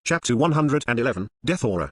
Chapter 111, Death Aura.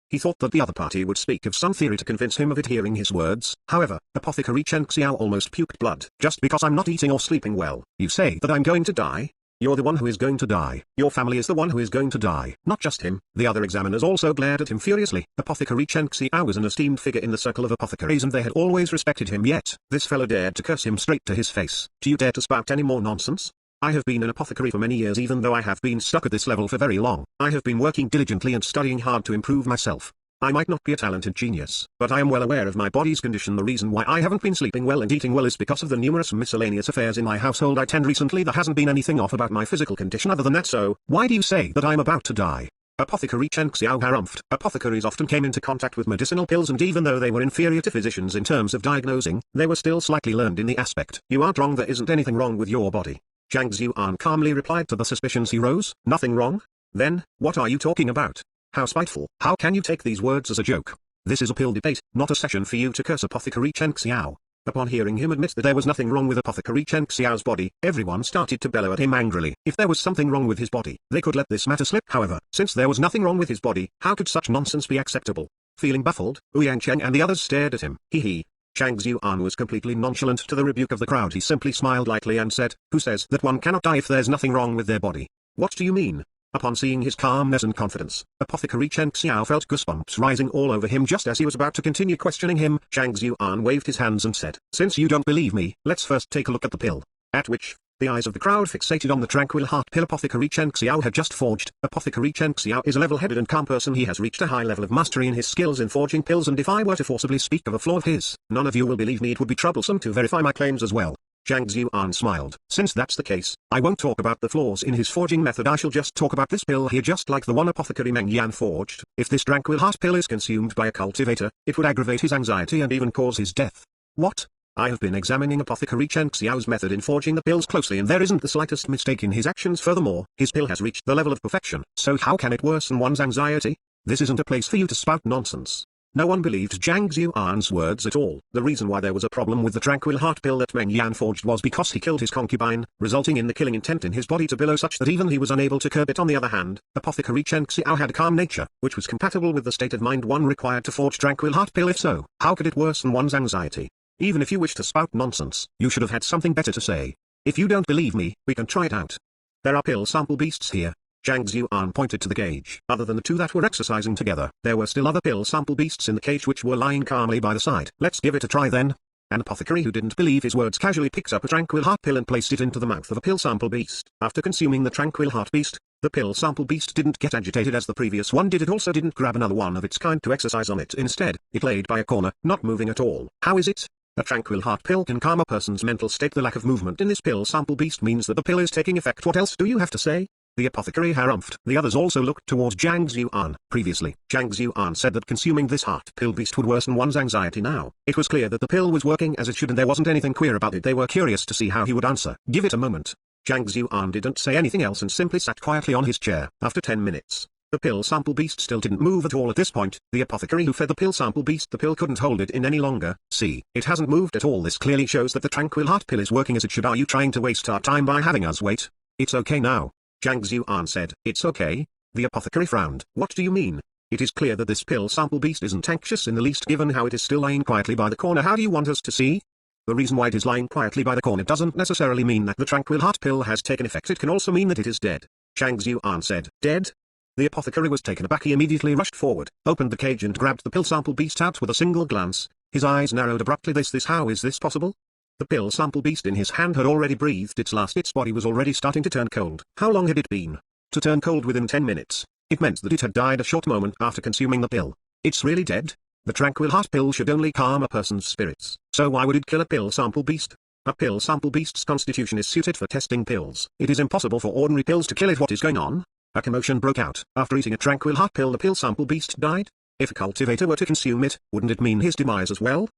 He thought that the other party would speak of some theory to convince him of it hearing his words. However, Apothecary Chen Xiao almost puked blood. Just because I'm not eating or sleeping well, you say that I'm going to die? You're the one who is going to die. Your family is the one who is going to die. Not just him. The other examiners also glared at him furiously. Apothecary Chen Xiao was an esteemed figure in the circle of apothecaries and they had always respected him, yet this fellow dared to curse him straight to his face. Do you dare to spout any more nonsense? I have been an apothecary for many years, even though I have been stuck at this level for very long. I have been working diligently and studying hard to improve myself. I might not be a talented genius, but I am well aware of my body's condition. The reason why I haven't been sleeping well and eating well is because of the numerous miscellaneous affairs in my household I tend recently. There hasn't been anything off about my physical condition other than that, so why do you say that I'm about to die? Apothecary Chen Xiao harumphed. Apothecaries often came into contact with medicinal pills, and even though they were inferior to physicians in terms of diagnosing, they were still slightly learned in the aspect. You aren't wrong, there isn't anything wrong with your body. Zhang Xuan calmly replied to the suspicions he rose. Nothing wrong? Then, what are you talking about? How spiteful. How can you take these words as a joke? This is a pill debate, not a session for you to curse Apothecary Chen Xiao. Upon hearing him admit that there was nothing wrong with Apothecary Chen Xiao's body, everyone started to bellow at him angrily. If there was something wrong with his body, they could let this matter slip. However, since there was nothing wrong with his body, how could such nonsense be acceptable? Feeling baffled, Ouyang Cheng and the others stared at him. Hee. Zhang Xuan was completely nonchalant to the rebuke of the crowd. He simply smiled lightly and said, "Who says that one cannot die if there's nothing wrong with their body? What do you mean?" Upon seeing his calmness and confidence, Apothecary Chen Xiao felt goosebumps rising all over him. Just as he was about to continue questioning him, Zhang Xuan waved his hands and said, "Since you don't believe me, let's first take a look at the pill." At which, the eyes of the crowd fixated on the tranquil heart pill Apothecary Chen Xiao had just forged. Apothecary Chen Xiao is a level-headed and calm person. He has reached a high level of mastery in his skills in forging pills, and if I were to forcibly speak of a flaw of his, none of you will believe me. It would be troublesome to verify my claims as well. Zhang Xuan smiled. Since that's the case, I won't talk about the flaws in his forging method. I shall just talk about this pill here, just like the one Apothecary Meng Yan forged. If this tranquil heart pill is consumed by a cultivator, it would aggravate his anxiety and even cause his death. What? I have been examining Apothecary Chen Xiao's method in forging the pills closely, and there isn't the slightest mistake in his actions. Furthermore, his pill has reached the level of perfection. So how can it worsen one's anxiety? This isn't a place for you to spout nonsense. No one believed Zhang Xuan's words at all. The reason why there was a problem with the tranquil heart pill that Meng Yan forged was because he killed his concubine, resulting in the killing intent in his body to billow such that even he was unable to curb it. On the other hand, Apothecary Chen Xiao had a calm nature, which was compatible with the state of mind one required to forge tranquil heart pill. If so, how could it worsen one's anxiety? Even if you wish to spout nonsense, you should have had something better to say. If you don't believe me, we can try it out. There are pill sample beasts here. Zhang Xuan pointed to the cage. Other than the two that were exercising together, there were still other pill sample beasts in the cage which were lying calmly by the side. Let's give it a try then. An apothecary who didn't believe his words casually picked up a tranquil heart pill and placed it into the mouth of a pill sample beast. After consuming the tranquil heart beast, the pill sample beast didn't get agitated as the previous one did. It also didn't grab another one of its kind to exercise on it. Instead, it laid by a corner, not moving at all. How is it? A tranquil heart pill can calm a person's mental state. The lack of movement in this pill sample beast means that the pill is taking effect. What else do you have to say? The apothecary harumphed. The others also looked towards Zhang Xuan. Previously, Zhang Xuan said that consuming this heart pill beast would worsen one's anxiety. Now, it was clear that the pill was working as it should and there wasn't anything queer about it. They were curious to see how he would answer. Give it a moment. Zhang Xuan didn't say anything else and simply sat quietly on his chair. After 10 minutes, the pill sample beast still didn't move at all. At this point, the apothecary who fed the pill sample beast the pill couldn't hold it in any longer. See, it hasn't moved at all. This clearly shows that the tranquil heart pill is working as it should. Are you trying to waste our time by having us wait? It's okay now. Zhang Xuan said. It's okay? The apothecary frowned. What do you mean? It is clear that this pill sample beast isn't anxious in the least given how it is still lying quietly by the corner. How do you want us to see? The reason why it is lying quietly by the corner doesn't necessarily mean that the tranquil heart pill has taken effect. It can also mean that it is dead. Zhang Xuan said. Dead? The apothecary was taken aback. He immediately rushed forward, opened the cage and grabbed the pill sample beast out with a single glance. His eyes narrowed abruptly. How is this possible? The pill sample beast in his hand had already breathed its last. Its body was already starting to turn cold. How long had it been? To turn cold within 10 minutes. It meant that it had died a short moment after consuming the pill. It's really dead? The tranquil heart pill should only calm a person's spirits. So why would it kill a pill sample beast? A pill sample beast's constitution is suited for testing pills. It is impossible for ordinary pills to kill it. What is going on? A commotion broke out. After eating a tranquil heart pill, the pill sample beast died? If a cultivator were to consume it, wouldn't it mean his demise as well?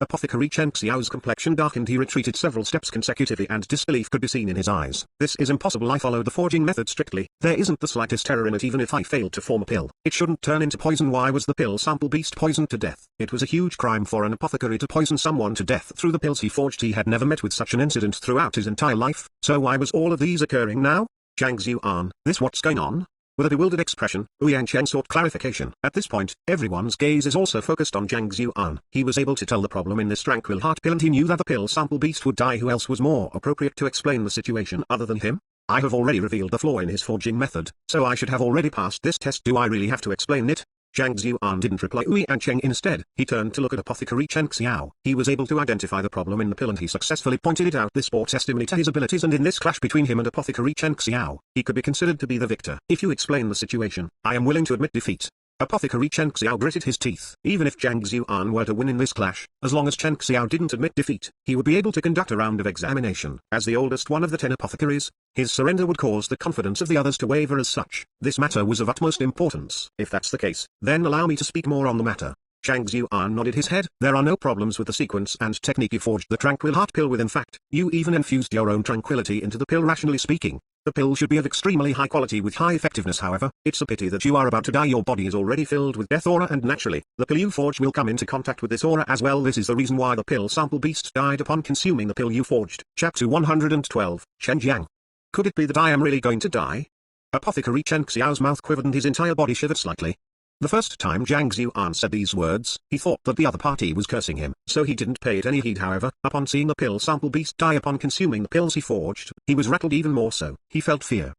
Apothecary Chen Xiao's complexion darkened. He retreated several steps consecutively and disbelief could be seen in his eyes. This is impossible. I followed the forging method strictly. There isn't the slightest error in it. Even if I failed to form a pill, it shouldn't turn into poison. Why was the pill sample beast poisoned to death? It was a huge crime for an apothecary to poison someone to death through the pills he forged. He had never met with such an incident throughout his entire life. So why was all of these occurring now? Zhang Xuan, what's going on? With a bewildered expression, Wu Yancheng sought clarification. At this point, everyone's gaze is also focused on Zhang Xuan. He was able to tell the problem in this tranquil heart pill, and he knew that the pill sample beast would die. Who else was more appropriate to explain the situation other than him? I have already revealed the flaw in his forging method, so I should have already passed this test. Do I really have to explain it? Zhang Xuan didn't reply Wu Yancheng. Instead, he turned to look at Apothecary Chen Xiao. He was able to identify the problem in the pill and he successfully pointed it out. This bore testimony to his abilities, and in this clash between him and Apothecary Chen Xiao, he could be considered to be the victor. If you explain the situation, I am willing to admit defeat. Apothecary Chen Xiao gritted his teeth. Even if Zhang Xuan were to win in this clash, as long as Chen Xiao didn't admit defeat, he would be able to conduct a round of examination. As the oldest one of the 10 apothecaries, his surrender would cause the confidence of the others to waver. As such, this matter was of utmost importance. If that's the case, then allow me to speak more on the matter. Zhang Xuan nodded his head. There are no problems with the sequence and technique you forged the Tranquil Heart pill with. In fact, you even infused your own tranquility into the pill. Rationally speaking, the pill should be of extremely high quality with high effectiveness. However, it's a pity that you are about to die. Your body is already filled with death aura, and naturally, the pill you forged will come into contact with this aura as well. This is the reason why the pill sample beast died upon consuming the pill you forged. Chapter 112, Chen Jiang. Could it be that I am really going to die? Apothecary Chen Xiao's mouth quivered and his entire body shivered slightly. The first time Zhang Xuan said these words, he thought that the other party was cursing him, so he didn't pay it any heed. However, upon seeing the pill sample beast die upon consuming the pills he forged, he was rattled even more so. He felt fear.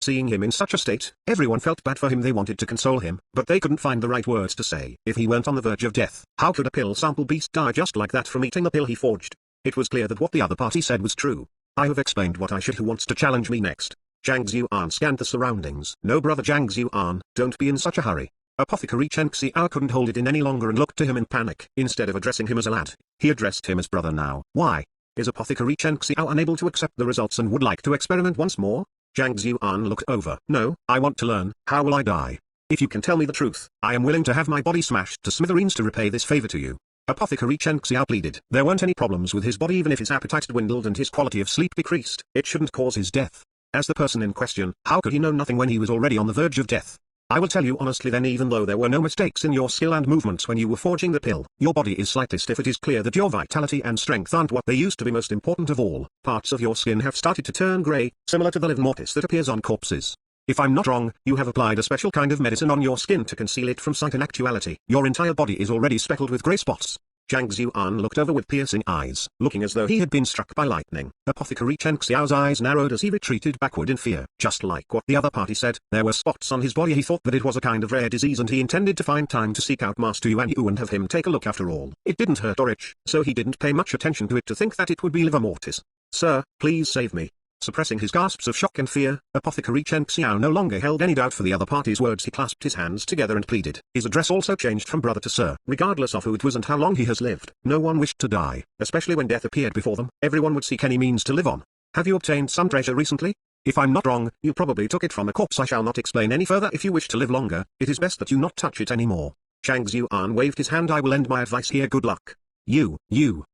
Seeing him in such a state, everyone felt bad for him. They wanted to console him, but they couldn't find the right words to say. If he weren't on the verge of death, how could a pill sample beast die just like that from eating the pill he forged? It was clear that what the other party said was true. I have explained what I should. Who wants to challenge me next? Zhang Xuan scanned the surroundings. No, brother Zhang Xuan, don't be in such a hurry. Apothecary Chen Xiao couldn't hold it in any longer and looked to him in panic. Instead of addressing him as a lad, he addressed him as brother. Now, why? Is Apothecary Chen Xiao unable to accept the results and would like to experiment once more? Zhang Xuan looked over. No, I want to learn. How will I die? If you can tell me the truth, I am willing to have my body smashed to smithereens to repay this favor to you. Apothecary Chen Xiao pleaded. There weren't any problems with his body. Even if his appetite dwindled and his quality of sleep decreased, it shouldn't cause his death. As the person in question, how could he know nothing when he was already on the verge of death? I will tell you honestly then, even though there were no mistakes in your skill and movements when you were forging the pill, your body is slightly stiff. It is clear that your vitality and strength aren't what they used to be. Most important of all, parts of your skin have started to turn grey, similar to the livor mortis that appears on corpses. If I'm not wrong, you have applied a special kind of medicine on your skin to conceal it from sight. In actuality, your entire body is already speckled with grey spots. Zhang Xuan looked over with piercing eyes, looking as though he had been struck by lightning. Apothecary Chen Xiao's eyes narrowed as he retreated backward in fear. Just like what the other party said, there were spots on his body. He thought that it was a kind of rare disease and he intended to find time to seek out Master Yuan Yu and have him take a look. After all, it didn't hurt or itch, so he didn't pay much attention to it to think that it would be livor mortis. Sir, please save me. Suppressing his gasps of shock and fear, Apothecary Chen Xiao no longer held any doubt for the other party's words. He clasped his hands together and pleaded. His address also changed from brother to sir. Regardless of who it was and how long he has lived, no one wished to die, especially when death appeared before them. Everyone would seek any means to live on. Have you obtained some treasure recently? If I'm not wrong, you probably took it from a corpse. I shall not explain any further. If you wish to live longer, it is best that you not touch it anymore. Zhang Xuan waved his hand. I will end my advice here. Good luck. You.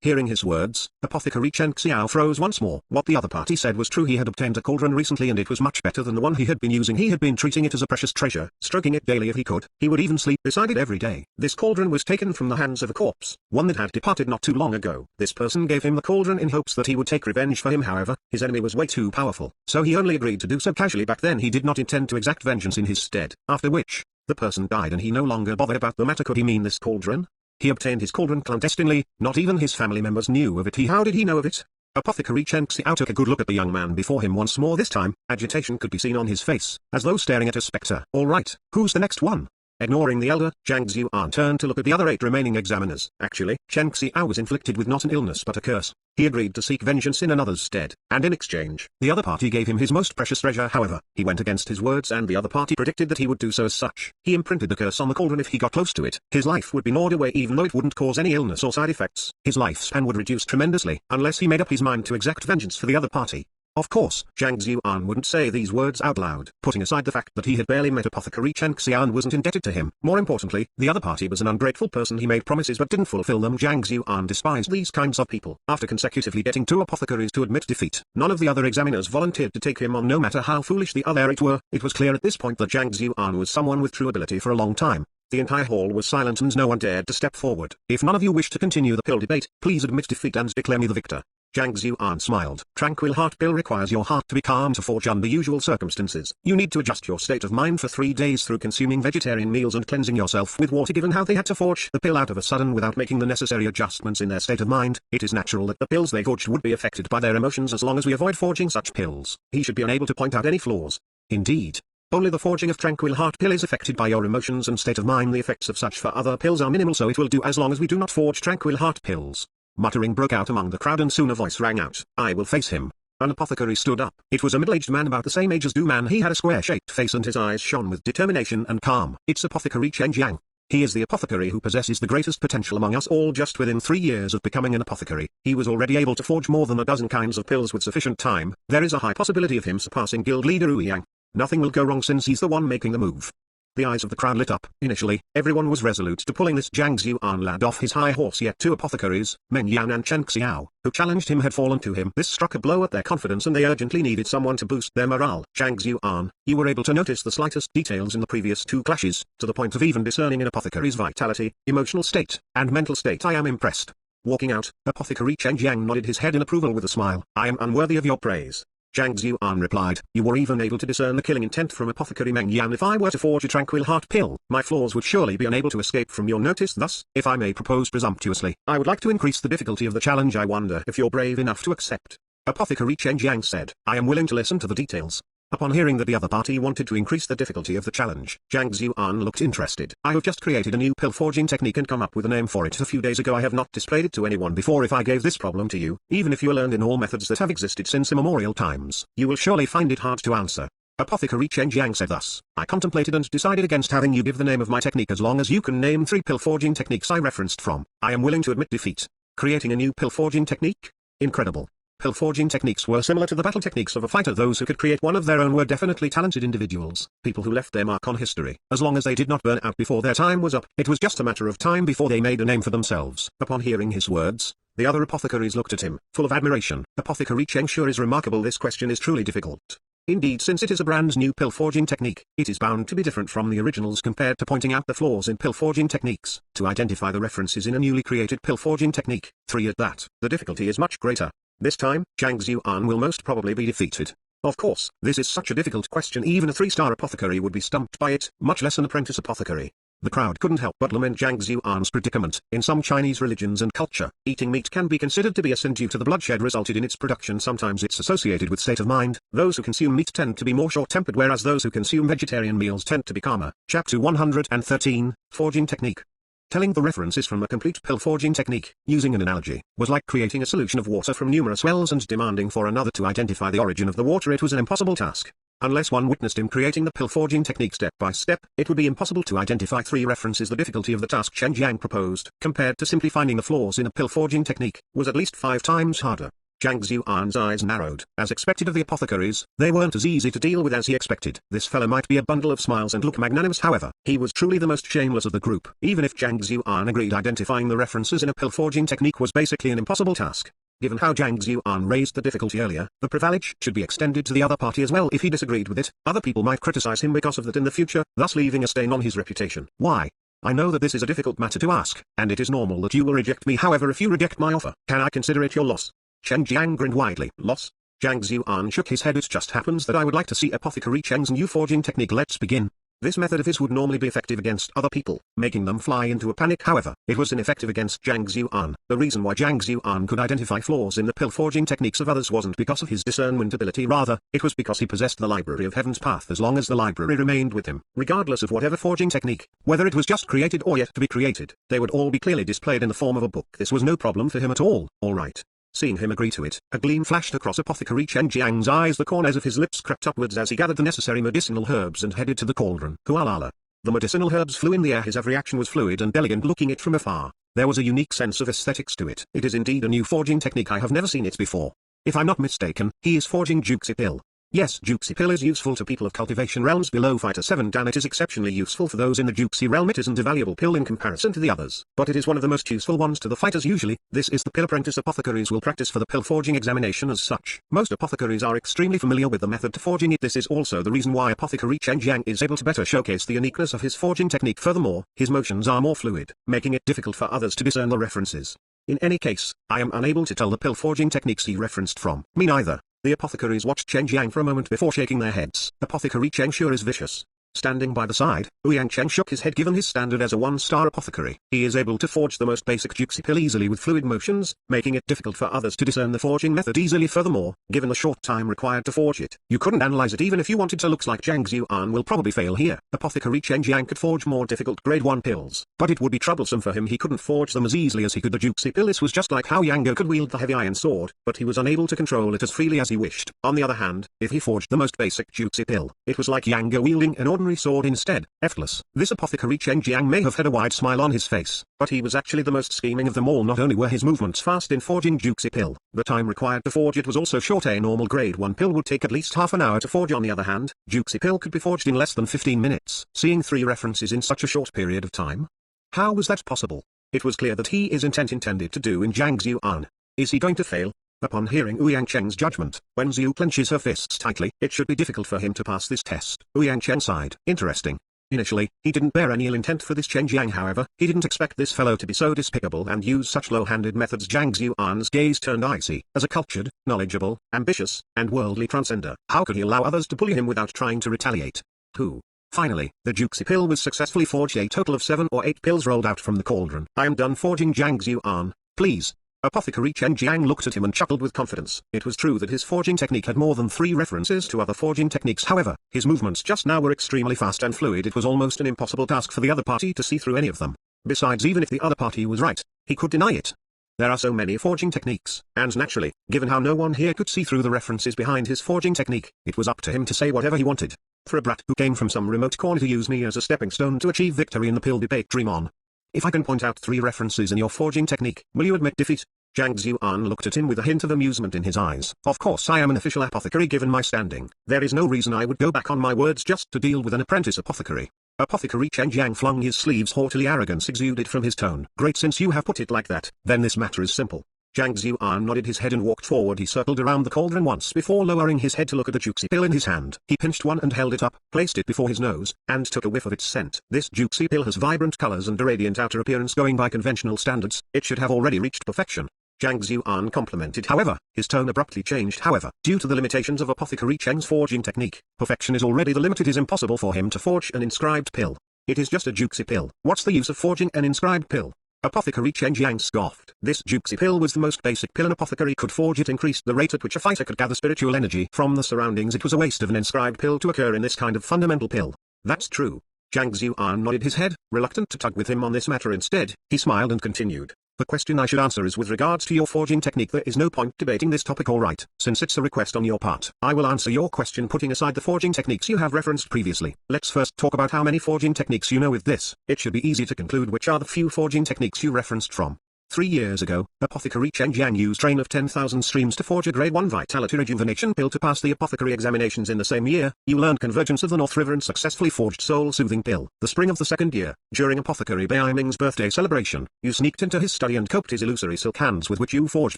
Hearing his words, Apothecary Chen Xiao froze once more. What the other party said was true. He had obtained a cauldron recently and it was much better than the one he had been using. He had been treating it as a precious treasure, stroking it daily if he could. He would even sleep beside it every day. This cauldron was taken from the hands of a corpse, one that had departed not too long ago. This person gave him the cauldron in hopes that he would take revenge for him. However, his enemy was way too powerful, so he only agreed to do so casually. Back then he did not intend to exact vengeance in his stead, after which, the person died and he no longer bothered about the matter. Could he mean this cauldron? He obtained his cauldron clandestinely, not even his family members knew of it. How did he know of it? Apothecary Chen Xiao took a good look at the young man before him once more. This time, agitation could be seen on his face, as though staring at a spectre. Alright, who's the next one? Ignoring the elder, Zhang Xuan turned to look at the other 8 remaining examiners. Actually, Chen Xiao was inflicted with not an illness but a curse. He agreed to seek vengeance in another's stead, and in exchange, the other party gave him his most precious treasure. However, he went against his words and the other party predicted that he would do so. As such, he imprinted the curse on the cauldron. If he got close to it, his life would be gnawed away. Even though it wouldn't cause any illness or side effects, his lifespan would reduce tremendously, unless he made up his mind to exact vengeance for the other party. Of course, Zhang Xuan wouldn't say these words out loud, putting aside the fact that he had barely met Apothecary Chen Xiao and wasn't indebted to him. More importantly, the other party was an ungrateful person. He made promises but didn't fulfill them. Zhang Xuan despised these kinds of people. After consecutively getting 2 apothecaries to admit defeat, none of the other examiners volunteered to take him on, no matter how foolish the other 8 were. It was clear at this point that Zhang Xuan was someone with true ability. For a long time, the entire hall was silent and no one dared to step forward. If none of you wish to continue the pill debate, please admit defeat and declare me the victor. Zhang Xuan smiled. Tranquil Heart Pill requires your heart to be calm to forge under usual circumstances. You need to adjust your state of mind for 3 days through consuming vegetarian meals and cleansing yourself with water. Given how they had to forge the pill out of a sudden without making the necessary adjustments in their state of mind, it is natural that the pills they forged would be affected by their emotions. As long as we avoid forging such pills, he should be unable to point out any flaws. Indeed, only the forging of Tranquil Heart Pill is affected by your emotions and state of mind. The effects of such for other pills are minimal, so it will do as long as we do not forge Tranquil Heart Pills. Muttering broke out among the crowd and soon a voice rang out. I will face him. An apothecary stood up. It was a middle-aged man about the same age as Du Man. He had a square-shaped face and his eyes shone with determination and calm. It's Apothecary Chen Jiang. He is the apothecary who possesses the greatest potential among us all. Just within 3 years of becoming an apothecary, he was already able to forge more than a dozen kinds of pills with sufficient time. There is a high possibility of him surpassing guild leader Wu Yang. Nothing will go wrong since he's the one making the move. The eyes of the crowd lit up. Initially, everyone was resolute to pulling this Zhang Xuan lad off his high horse, yet 2 apothecaries, Meng Yan and Chen Xiao, who challenged him had fallen to him. This struck a blow at their confidence and they urgently needed someone to boost their morale. Zhang Xuan, you were able to notice the slightest details in the previous 2 clashes, to the point of even discerning an apothecary's vitality, emotional state, and mental state. I am impressed. Walking out, Apothecary Chen Jiang nodded his head in approval with a smile. I am unworthy of your praise. Zhang Xuan replied, you were even able to discern the killing intent from Apothecary Meng Yan. If I were to forge a Tranquil Heart Pill, my flaws would surely be unable to escape from your notice. Thus, if I may propose presumptuously, I would like to increase the difficulty of the challenge. I wonder if you're brave enough to accept. Apothecary Chen Jiang said, I am willing to listen to the details. Upon hearing that the other party wanted to increase the difficulty of the challenge, Zhang Xuan looked interested. I have just created a new pill forging technique and come up with a name for it a few days ago. I have not displayed it to anyone before. If I gave this problem to you, even if you learned in all methods that have existed since immemorial times, you will surely find it hard to answer. Apothecary Chen Jiang said thus, I contemplated and decided against having you give the name of my technique as long as you can name 3 pill forging techniques I referenced from. I am willing to admit defeat. Creating a new pill forging technique? Incredible. Pill forging techniques were similar to the battle techniques of a fighter. Those who could create one of their own were definitely talented individuals, people who left their mark on history. As long as they did not burn out before their time was up, it was just a matter of time before they made a name for themselves. Upon hearing his words, the other apothecaries looked at him, full of admiration. Apothecary Chen sure is remarkable. This question is truly difficult. Indeed, since it is a brand new pill forging technique, it is bound to be different from the originals compared to pointing out the flaws in pill forging techniques, to identify the references in a newly created pill forging technique, 3 at that. The difficulty is much greater. This time, Zhang Xuan will most probably be defeated. Of course, this is such a difficult question even a 3-star apothecary would be stumped by it, much less an apprentice apothecary. The crowd couldn't help but lament Zhang Xuan's predicament. In some Chinese religions and culture, eating meat can be considered to be a sin due to the bloodshed resulted in its production. Sometimes it's associated with state of mind. Those who consume meat tend to be more short-tempered, whereas those who consume vegetarian meals tend to be calmer. Chapter 113, Forging Technique. Telling the references from a complete pill forging technique, using an analogy, was like creating a solution of water from numerous wells and demanding for another to identify the origin of the water. It was an impossible task. Unless one witnessed him creating the pill forging technique step by step, it would be impossible to identify 3 references. The difficulty of the task Chen Jiang proposed, compared to simply finding the flaws in a pill forging technique, was at least 5 times harder. Zhang Xuan's eyes narrowed. As expected of the apothecaries, they weren't as easy to deal with as he expected. This fellow might be a bundle of smiles and look magnanimous, however, he was truly the most shameless of the group. Even if Zhang Xuan agreed, identifying the references in a pill forging technique was basically an impossible task. Given how Zhang Xuan raised the difficulty earlier, the privilege should be extended to the other party as well. If he disagreed with it, other people might criticize him because of that in the future, thus leaving a stain on his reputation. Why? I know that this is a difficult matter to ask, and it is normal that you will reject me. However, if you reject my offer, can I consider it your loss? Chen Jiang grinned widely. Loss? Zhang Xuan shook his head. It just happens that I would like to see Apothecary Chen's new forging technique. Let's begin. This method of his would normally be effective against other people, making them fly into a panic. However, it was ineffective against Zhang Xuan. The reason why Zhang Xuan could identify flaws in the pill forging techniques of others wasn't because of his discernment ability. Rather, it was because he possessed the library of Heaven's Path. As long as the library remained with him, regardless of whatever forging technique, whether it was just created or yet to be created, they would all be clearly displayed in the form of a book. This was no problem for him at all. All right. Seeing him agree to it, a gleam flashed across Apothecary Chen Jiang's eyes. The corners of his lips crept upwards as he gathered the necessary medicinal herbs and headed to the cauldron. Hualala. The medicinal herbs flew in the air. His every action was fluid and elegant. Looking it from afar, there was a unique sense of aesthetics to it. It is indeed a new forging technique. I have never seen it before. If I'm not mistaken, he is forging Juxi Pill. Yes, Juxi Pill is useful to people of cultivation realms below Fighter 7 Dan. It is exceptionally useful for those in the Juxi realm. It isn't a valuable pill in comparison to the others, but it is one of the most useful ones to the fighters usually. This is the pill apprentice apothecaries will practice for the pill forging examination. As such, most apothecaries are extremely familiar with the method to forging it. This is also the reason why Apothecary Chen Jiang is able to better showcase the uniqueness of his forging technique. Furthermore, his motions are more fluid, making it difficult for others to discern the references. In any case, I am unable to tell the pill forging techniques he referenced from. Me neither. The apothecaries watched Chen Jiang for a moment before shaking their heads. Apothecary Chen sure is vicious. Standing by the side, Ouyang Chen shook his head. Given his standard as a one-star apothecary, he is able to forge the most basic juxi pill easily with fluid motions, making it difficult for others to discern the forging method easily. Furthermore, given the short time required to forge it, you couldn't analyze it even if you wanted to. Looks like Zhang Xuan will probably fail here. Apothecary Chen Jiang could forge more difficult grade 1 pills, but it would be troublesome for him. He couldn't forge them as easily as he could the juxi pill. This was just like how Yang Go could wield the heavy iron sword, but he was unable to control it as freely as he wished. On the other hand, if he forged the most basic juxi pill, it was like Yang Go wielding an ordinary sword instead. Effortless. This apothecary Chen Jiang may have had a wide smile on his face, but he was actually the most scheming of them all. Not only were his movements fast in forging juxi pill, the time required to forge it was also short. A normal grade 1 pill would take at least half an hour to forge. On the other hand, juxi pill could be forged in less than 15 minutes. Seeing 3 references in such a short period of time? How was that possible? It was clear that he is intended to do in Zhang Xuan. Is he going to fail? Upon hearing Ouyang Chen's judgment, when Zhu clenches her fists tightly, it should be difficult for him to pass this test. Ouyang Chen sighed. Interesting. Initially, he didn't bear any ill intent for this Chen Jiang. However, he didn't expect this fellow to be so despicable and use such low-handed methods. Zhang Xuan's gaze turned icy. As a cultured, knowledgeable, ambitious, and worldly transcender, how could he allow others to bully him without trying to retaliate? Who? Finally, the juxi pill was successfully forged. A total of 7 or 8 pills rolled out from the cauldron. I am done forging. Zhang Xuan, please. Apothecary Chen Jiang looked at him and chuckled with confidence. It was true that his forging technique had more than 3 references to other forging techniques. However, his movements just now were extremely fast and fluid. It was almost an impossible task for the other party to see through any of them. Besides, even if the other party was right, he could deny it. There are so many forging techniques, and naturally, given how no one here could see through the references behind his forging technique, it was up to him to say whatever he wanted. For a brat who came from some remote corner to use me as a stepping stone to achieve victory in the pill debate, dream on. If I can point out 3 references in your forging technique, will you admit defeat? Zhang Xuan looked at him with a hint of amusement in his eyes. Of course I am an official apothecary. Given my standing, there is no reason I would go back on my words just to deal with an apprentice apothecary. Apothecary Chen Jiang flung his sleeves haughtily. Arrogance exuded from his tone. Great, since you have put it like that, then this matter is simple. Zhang Xuan nodded his head and walked forward. He circled around the cauldron once before lowering his head to look at the juxi pill in his hand. He pinched one and held it up, placed it before his nose, and took a whiff of its scent. This juxi pill has vibrant colors and a radiant outer appearance. Going by conventional standards, it should have already reached perfection. Zhang Xuan complimented. However, his tone abruptly changed. However, due to the limitations of Apothecary Chen's forging technique, perfection is already the limit. It is impossible for him to forge an inscribed pill. It is just a juxi pill. What's the use of forging an inscribed pill? Apothecary Chen Jiang scoffed. This juxi pill was the most basic pill an apothecary could forge. It increased the rate at which a fighter could gather spiritual energy from the surroundings. It was a waste of an inscribed pill to occur in this kind of fundamental pill. That's true. Zhang Xuan nodded his head, reluctant to tug with him on this matter. Instead, he smiled and continued. The question I should answer is with regards to your forging technique. There is no point debating this topic, alright, since it's a request on your part. I will answer your question putting aside the forging techniques you have referenced previously. Let's first talk about how many forging techniques you know. With this, it should be easy to conclude which are the few forging techniques you referenced from. 3 years ago, Apothecary Chen Jiang used Train of 10,000 Streams to forge a grade 1 Vitality Rejuvenation pill to pass the apothecary examinations. In the same year, you learned Convergence of the North River and successfully forged Soul Soothing pill. The spring of the 2nd year, during Apothecary Beiming's birthday celebration, you sneaked into his study and coped his illusory silk hands with which you forged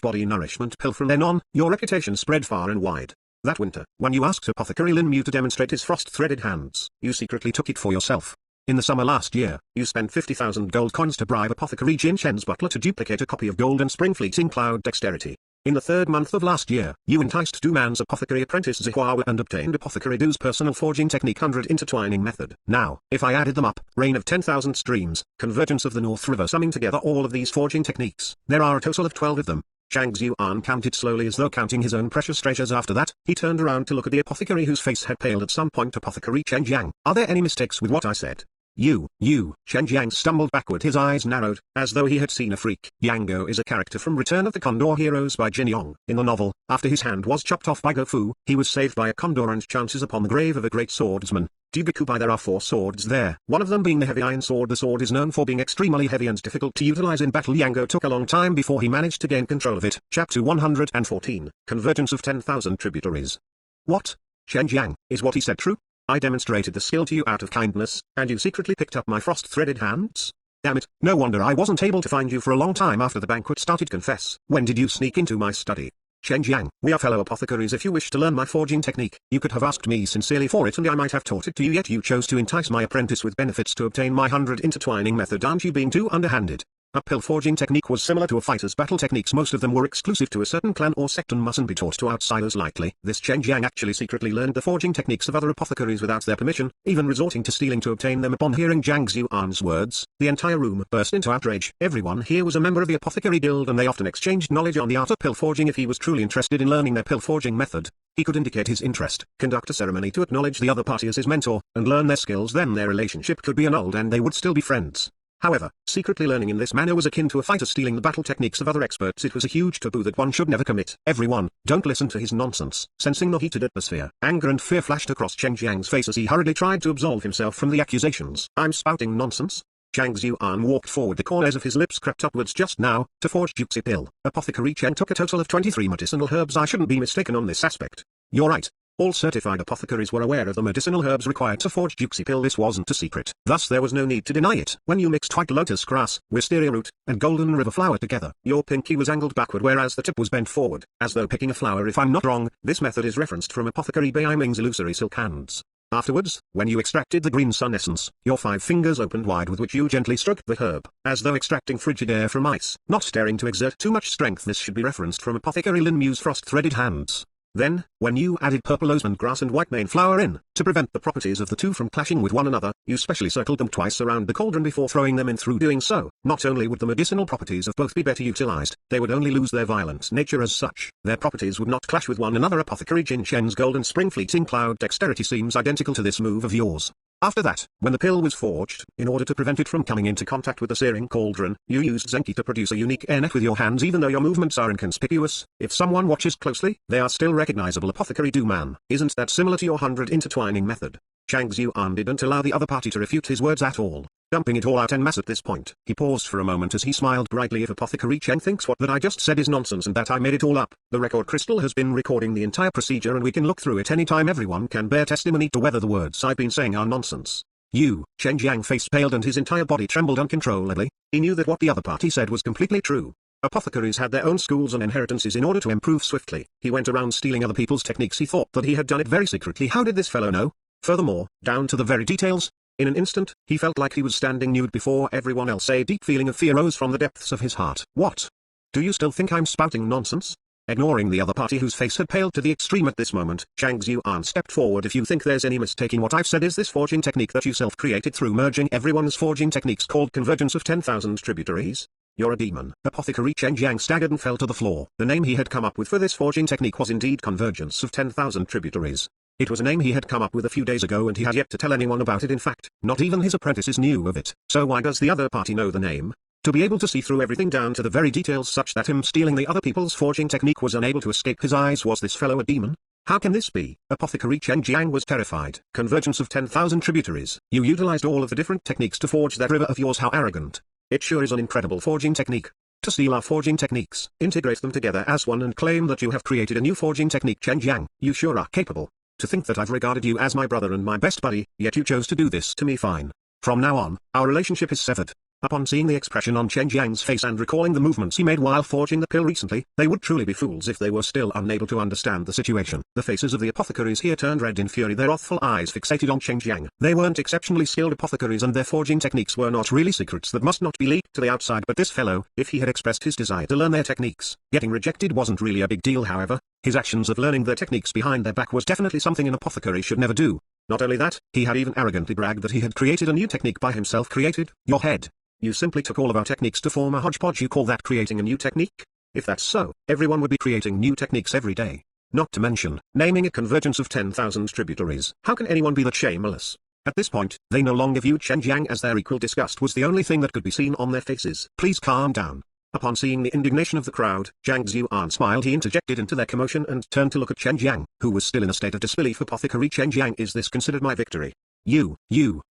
Body Nourishment pill. From then on, your reputation spread far and wide. That winter, when you asked Apothecary Lin Mu to demonstrate his frost-threaded hands, you secretly took it for yourself. In the summer last year, you spent 50,000 gold coins to bribe Apothecary Jin Chen's butler to duplicate a copy of Golden Spring Fleeting Cloud Dexterity. In the 3rd month of last year, you enticed Du Man's apothecary apprentice Zihua and obtained Apothecary Du's personal forging technique 100 intertwining method. Now, if I added them up, Rain of 10,000 Streams, Convergence of the North River, summing together all of these forging techniques, there are a total of 12 of them. Zhang Xuan counted slowly as though counting his own precious treasures. After that, he turned around to look at the apothecary whose face had paled at some point. Apothecary Chen Jiang, are there any mistakes with what I said? You, Chen Jiang stumbled backward. His eyes narrowed, as though he had seen a freak. Yang Go is a character from Return of the Condor Heroes by Jin Yong. In the novel, after his hand was chopped off by Go Fu, he was saved by a condor and chances upon the grave of a great swordsman. Dubiku. There are 4 swords there, one of them being the heavy iron sword. The sword is known for being extremely heavy and difficult to utilize in battle. Yang Go took a long time before he managed to gain control of it. Chapter 114, Convergence of 10,000 Tributaries. What? Chen Jiang, is what he said true? I demonstrated the skill to you out of kindness, and you secretly picked up my frost-threaded hands? Damn it, no wonder I wasn't able to find you for a long time after the banquet started. Confess, when did you sneak into my study? Chen Jiang, we are fellow apothecaries. If you wish to learn my forging technique, you could have asked me sincerely for it and I might have taught it to you, yet you chose to entice my apprentice with benefits to obtain my 100 intertwining method. Aren't you being too underhanded? A pill forging technique was similar to a fighter's battle techniques. Most of them were exclusive to a certain clan or sect and mustn't be taught to outsiders lightly. This Chen Jiang actually secretly learned the forging techniques of other apothecaries without their permission, even resorting to stealing to obtain them. Upon hearing Zhang Xuan's words, the entire room burst into outrage. Everyone here was a member of the Apothecary Guild and they often exchanged knowledge on the art of pill forging. If he was truly interested in learning their pill forging method, he could indicate his interest, conduct a ceremony to acknowledge the other party as his mentor, and learn their skills. Then their relationship could be annulled and they would still be friends. However, secretly learning in this manner was akin to a fighter stealing the battle techniques of other experts. It was a huge taboo that one should never commit. Everyone, don't listen to his nonsense. Sensing the heated atmosphere, anger and fear flashed across Chen Jiang's face as he hurriedly tried to absolve himself from the accusations. I'm spouting nonsense? Zhang Xuan walked forward. The corners of his lips crept upwards. Just now, to forge Juxi pill, Apothecary Chen took a total of 23 medicinal herbs. I shouldn't be mistaken on this aspect. You're right. All certified apothecaries were aware of the medicinal herbs required to forge Juxi pill. This wasn't a secret, thus there was no need to deny it. When you mixed white lotus grass, wisteria root, and golden river flower together, your pinky was angled backward whereas the tip was bent forward, as though picking a flower. If I'm not wrong, this method is referenced from Apothecary Bai Ming's illusory silk hands. Afterwards, when you extracted the green sun essence, your 5 fingers opened wide with which you gently stroked the herb, as though extracting frigid air from ice. Not daring to exert too much strength, this should be referenced from Apothecary Lin Mu's frost-threaded hands. Then, when you added purple osmond grass and white mane flower in, to prevent the properties of the two from clashing with one another, you specially circled them twice around the cauldron before throwing them in. Through doing so, not only would the medicinal properties of both be better utilized, they would only lose their violent nature as such. Their properties would not clash with one another. Apothecary Jin Shen's golden spring fleeting cloud dexterity seems identical to this move of yours. After that, when the pill was forged, in order to prevent it from coming into contact with the searing cauldron, you used Zenki to produce a unique air net with your hands. Even though your movements are inconspicuous, if someone watches closely, they are still recognizable. Apothecary Du Man, isn't that similar to your 100 intertwining method? Zhang Xuan didn't allow the other party to refute his words at all, dumping it all out en masse at this point. He paused for a moment as he smiled brightly. If Apothecary Chen thinks what that I just said is nonsense and that I made it all up, the record crystal has been recording the entire procedure and we can look through it anytime. Everyone can bear testimony to whether the words I've been saying are nonsense. Chen Jiang face paled and his entire body trembled uncontrollably. He knew that what the other party said was completely true. Apothecaries had their own schools and inheritances in order to improve swiftly. He went around stealing other people's techniques. He thought that he had done it very secretly. How did this fellow know? Furthermore, down to the very details. In an instant, he felt like he was standing nude before everyone else. A deep feeling of fear rose from the depths of his heart. What? Do you still think I'm spouting nonsense? Ignoring the other party whose face had paled to the extreme at this moment, Zhang Xuan stepped forward. If you think there's any mistake in what I've said, is this forging technique that you self-created through merging everyone's forging techniques called Convergence of 10,000 Tributaries? You're a demon. Apothecary Chen Jiang staggered and fell to the floor. The name he had come up with for this forging technique was indeed Convergence of 10,000 Tributaries. It was a name he had come up with a few days ago and he had yet to tell anyone about it. In fact, not even his apprentices knew of it. So why does the other party know the name? To be able to see through everything down to the very details such that him stealing the other people's forging technique was unable to escape his eyes. Was this fellow a demon? How can this be? Apothecary Chen Jiang was terrified. Convergence of 10,000 tributaries. You utilized all of the different techniques to forge that river of yours. How arrogant. It sure is an incredible forging technique. To steal our forging techniques, integrate them together as one and claim that you have created a new forging technique. Chen Jiang, you sure are capable. To think that I've regarded you as my brother and my best buddy, yet you chose to do this to me. Fine. From now on, our relationship is severed. Upon seeing the expression on Chen Jiang's face and recalling the movements he made while forging the pill recently, they would truly be fools if they were still unable to understand the situation. The faces of the apothecaries here turned red in fury, their wrathful eyes fixated on Chen Jiang. They weren't exceptionally skilled apothecaries and their forging techniques were not really secrets that must not be leaked to the outside. But this fellow, if he had expressed his desire to learn their techniques, getting rejected wasn't really a big deal. However, his actions of learning their techniques behind their back was definitely something an apothecary should never do. Not only that, he had even arrogantly bragged that he had created a new technique by himself. Created? Your head. You simply took all of our techniques to form a hodgepodge. You call that creating a new technique? If that's so, everyone would be creating new techniques every day. Not to mention, naming a convergence of 10,000 tributaries. How can anyone be that shameless? At this point, they no longer viewed Chen Jiang as their equal. Disgust was the only thing that could be seen on their faces. Please calm down. Upon seeing the indignation of the crowd, Zhang Xuan smiled. He interjected into their commotion and turned to look at Chen Jiang, who was still in a state of disbelief. Apothecary Chen Jiang, is this considered my victory? You,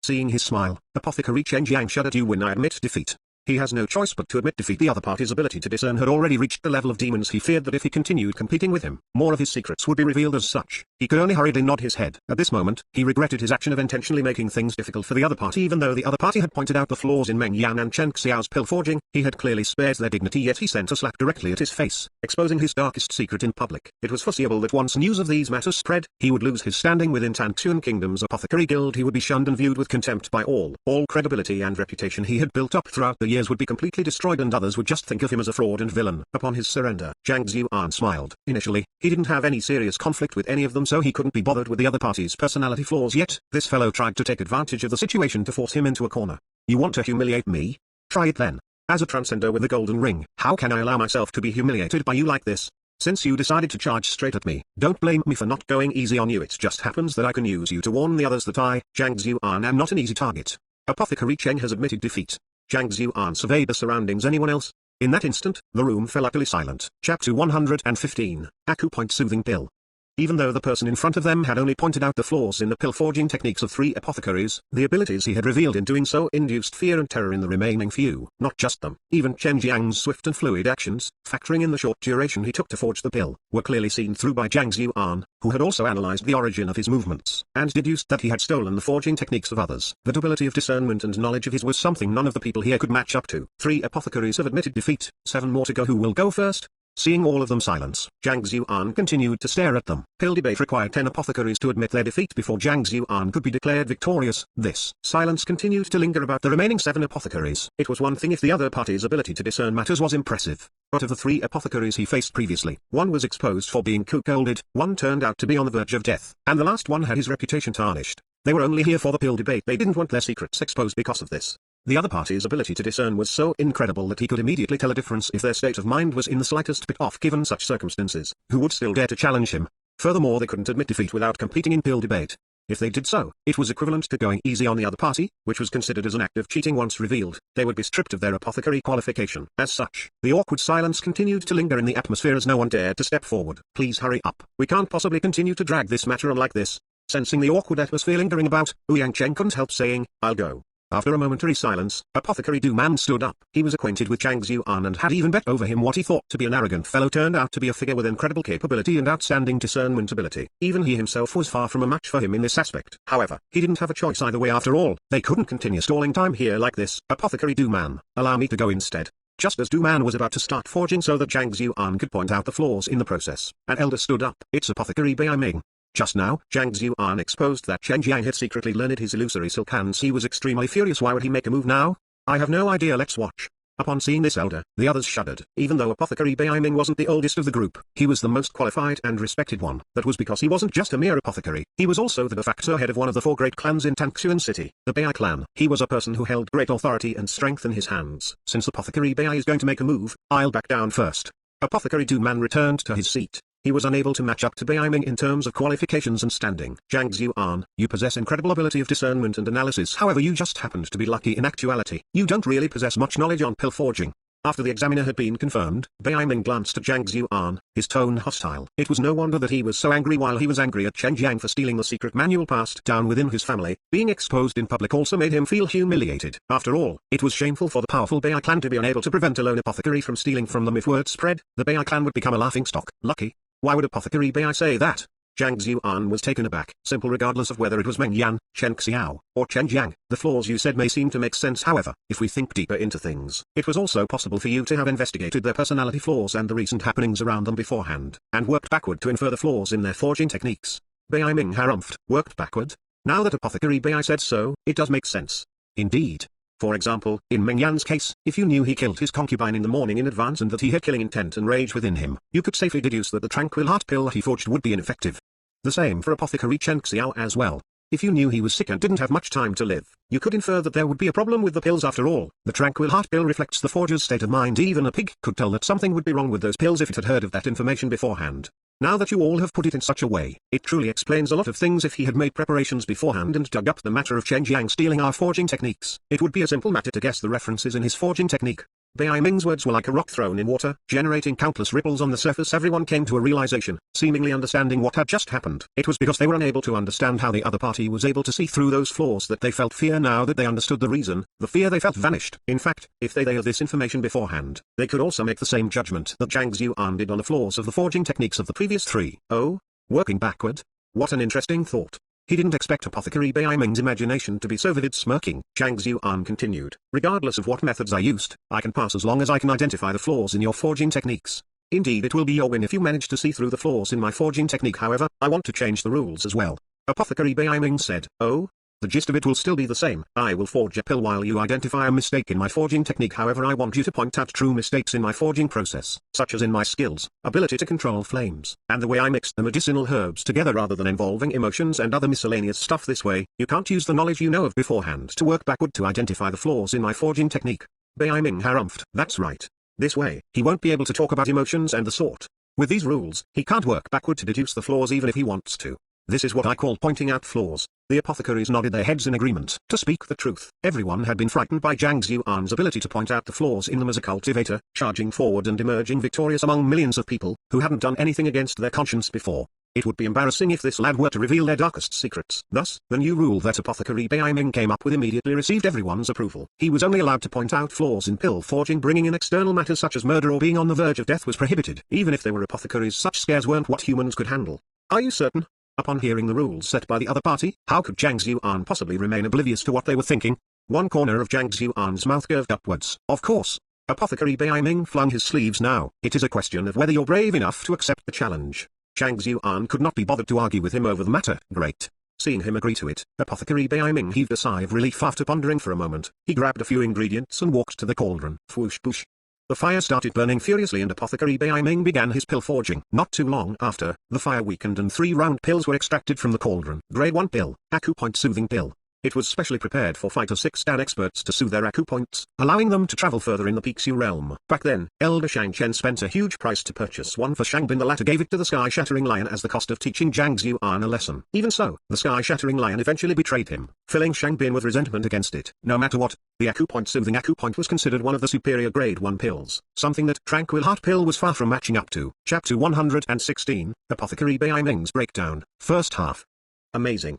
seeing his smile, Apothecary Chen Jiang shuddered. You win. I admit defeat. He has no choice but to admit defeat. The other party's ability to discern had already reached the level of demons. He feared that if he continued competing with him, more of his secrets would be revealed. As such, he could only hurriedly nod his head. At this moment, he regretted his action of intentionally making things difficult for the other party. Even though the other party had pointed out the flaws in Meng Yan and Chen Xiao's pill forging, he had clearly spared their dignity. Yet he sent a slap directly at his face, exposing his darkest secret in public. It was foreseeable that once news of these matters spread, he would lose his standing within Tantuan Kingdom's Apothecary Guild. He would be shunned and viewed with contempt by all. All credibility and reputation he had built up throughout the years would be completely destroyed and others would just think of him as a fraud and villain. Upon his surrender, Zhang Xuan smiled. Initially, he didn't have any serious conflict with any of them, so he couldn't be bothered with the other party's personality flaws, yet this fellow tried to take advantage of the situation to force him into a corner. You want to humiliate me? Try it then. As a transcender with a golden ring, how can I allow myself to be humiliated by you like this? Since you decided to charge straight at me, don't blame me for not going easy on you. It just happens that I can use you to warn the others that I, Zhang Xuan, am not an easy target. Apothecary Cheng has admitted defeat. Zhang Xuan surveyed the surroundings. Anyone else? In that instant, the room fell utterly silent. Chapter 115, Acupoint Soothing Pill. Even though the person in front of them had only pointed out the flaws in the pill-forging techniques of 3 apothecaries, the abilities he had revealed in doing so induced fear and terror in the remaining few. Not just them, even Chen Jiang's swift and fluid actions, factoring in the short duration he took to forge the pill, were clearly seen through by Zhang Xuan, who had also analyzed the origin of his movements, and deduced that he had stolen the forging techniques of others. That ability of discernment and knowledge of his was something none of the people here could match up to. 3 apothecaries have admitted defeat, 7 more to go. Who will go first? Seeing all of them silence, Zhang Xuan continued to stare at them. Pill debate required 10 apothecaries to admit their defeat before Zhang Xuan could be declared victorious. This silence continued to linger about the remaining 7 apothecaries. It was one thing if the other party's ability to discern matters was impressive, but of the 3 apothecaries he faced previously, 1 was exposed for being cuckolded, 1 turned out to be on the verge of death, and the last one had his reputation tarnished. They were only here for the pill debate. They didn't want their secrets exposed because of this. The other party's ability to discern was so incredible that he could immediately tell a difference if their state of mind was in the slightest bit off given such circumstances. Who would still dare to challenge him? Furthermore, they couldn't admit defeat without competing in pill debate. If they did so, it was equivalent to going easy on the other party, which was considered as an act of cheating. Once revealed, they would be stripped of their apothecary qualification. As such, the awkward silence continued to linger in the atmosphere as no one dared to step forward. Please hurry up. We can't possibly continue to drag this matter on like this. Sensing the awkward atmosphere lingering about, Ouyang Cheng couldn't help saying, I'll go. After a momentary silence, Apothecary Du Man stood up. He was acquainted with Zhang Xuan and had even bet over him. What he thought to be an arrogant fellow turned out to be a figure with incredible capability and outstanding discernment ability. Even he himself was far from a match for him in this aspect. However, he didn't have a choice either way. After all, they couldn't continue stalling time here like this. Apothecary Du Man, allow me to go instead. Just as Du Man was about to start forging so that Zhang Xuan could point out the flaws in the process, an elder stood up. It's Apothecary Bai Ming. Just now, Zhang Xuan exposed that Chen Jiang had secretly learned his illusory silk hands. He was extremely furious. Why would he make a move now? I have no idea. Let's watch. Upon seeing this elder, the others shuddered. Even though Apothecary Bai Ming wasn't the oldest of the group, he was the most qualified and respected one. That was because he wasn't just a mere apothecary, he was also the de facto head of one of the 4 great clans in Tangxuan City, the Bai clan. He was a person who held great authority and strength in his hands. Since Apothecary Bai is going to make a move, I'll back down first. Apothecary Du Man returned to his seat. He was unable to match up to Bai Ming in terms of qualifications and standing. Zhang Xuan, you possess incredible ability of discernment and analysis. However, you just happened to be lucky. In actuality, you don't really possess much knowledge on pill forging. After the examiner had been confirmed, Bai Ming glanced at Zhang Xuan, his tone hostile. It was no wonder that he was so angry. While he was angry at Chen Jiang for stealing the secret manual passed down within his family, being exposed in public also made him feel humiliated. After all, it was shameful for the powerful Bai clan to be unable to prevent a lone apothecary from stealing from them. If word spread, the Bai clan would become a laughingstock. Lucky? Why would Apothecary Bai say that? Zhang Xuan was taken aback. Simple. Regardless of whether it was Meng Yan, Chen Xiao, or Chen Jiang, the flaws you said may seem to make sense. However, if we think deeper into things, it was also possible for you to have investigated their personality flaws and the recent happenings around them beforehand, and worked backward to infer the flaws in their forging techniques. Bai Ming harumphed. Worked backward? Now that Apothecary Bai said so, it does make sense. Indeed. For example, in Meng Yan's case, if you knew he killed his concubine in the morning in advance and that he had killing intent and rage within him, you could safely deduce that the tranquil heart pill he forged would be ineffective. The same for Apothecary Chen Xiao as well. If you knew he was sick and didn't have much time to live, you could infer that there would be a problem with the pills. After all, the tranquil heart pill reflects the forger's state of mind. Even a pig could tell that something would be wrong with those pills if it had heard of that information beforehand. Now that you all have put it in such a way, it truly explains a lot of things. If he had made preparations beforehand and dug up the matter of Chen Jiang stealing our forging techniques, it would be a simple matter to guess the references in his forging technique. Bai Ming's words were like a rock thrown in water, generating countless ripples on the surface. Everyone came to a realization, seemingly understanding what had just happened. It was because they were unable to understand how the other party was able to see through those flaws that they felt fear. Now that they understood the reason, the fear they felt vanished. In fact, if they had this information beforehand, they could also make the same judgment that Zhang Xuan did on the flaws of the forging techniques of the previous 3. Oh? Working backward? What an interesting thought. He didn't expect Apothecary Bai Ming's imagination to be so vivid. Smirking, Zhang Xuan continued. Regardless of what methods I used, I can pass as long as I can identify the flaws in your forging techniques. Indeed, it will be your win if you manage to see through the flaws in my forging technique. However, I want to change the rules as well. Apothecary Bai Ming said. Oh? The gist of it will still be the same. I will forge a pill while you identify a mistake in my forging technique. However, I want you to point out true mistakes in my forging process, such as in my skills, ability to control flames, and the way I mix the medicinal herbs together rather than involving emotions and other miscellaneous stuff. This way, you can't use the knowledge you know of beforehand to work backward to identify the flaws in my forging technique. Bai Ming harumphed. That's right. This way, he won't be able to talk about emotions and the sort. With these rules, he can't work backward to deduce the flaws even if he wants to. This is what I call pointing out flaws. The apothecaries nodded their heads in agreement. To speak the truth, everyone had been frightened by Zhang Xuan's ability to point out the flaws in them as a cultivator, charging forward and emerging victorious among millions of people who hadn't done anything against their conscience before. It would be embarrassing if this lad were to reveal their darkest secrets. Thus, the new rule that apothecary Bai Ming came up with immediately received everyone's approval. He was only allowed to point out flaws in pill forging. Bringing in external matters such as murder or being on the verge of death was prohibited. Even if they were apothecaries, such scares weren't what humans could handle. Are you certain? Upon hearing the rules set by the other party, how could Zhang Xuan possibly remain oblivious to what they were thinking? One corner of Zhang Xuan's mouth curved upwards. Of course. Apothecary Bai Ming flung his sleeves now. It is a question of whether you're brave enough to accept the challenge. Zhang Xuan could not be bothered to argue with him over the matter. Great. Seeing him agree to it, Apothecary Bai Ming heaved a sigh of relief. After pondering for a moment, he grabbed a few ingredients and walked to the cauldron. Whoosh boosh. The fire started burning furiously and Apothecary Bai Ming began his pill forging. Not too long after, the fire weakened and 3 round pills were extracted from the cauldron. Grade 1 pill, acupoint soothing pill. It was specially prepared for Fighter 6 Dan experts to soothe their acupoints, allowing them to travel further in the Pixie realm. Back then, Elder Shang Chen spent a huge price to purchase one for Shang Bin. The latter gave it to the Sky Shattering Lion as the cost of teaching Zhang Xuan a lesson. Even so, the Sky Shattering Lion eventually betrayed him, filling Shang Bin with resentment against it. No matter what, the acupoint soothing acupoint was considered one of the superior grade 1 pills, something that Tranquil Heart pill was far from matching up to. Chapter 116, Apothecary Bai Ming's Breakdown, First Half. Amazing.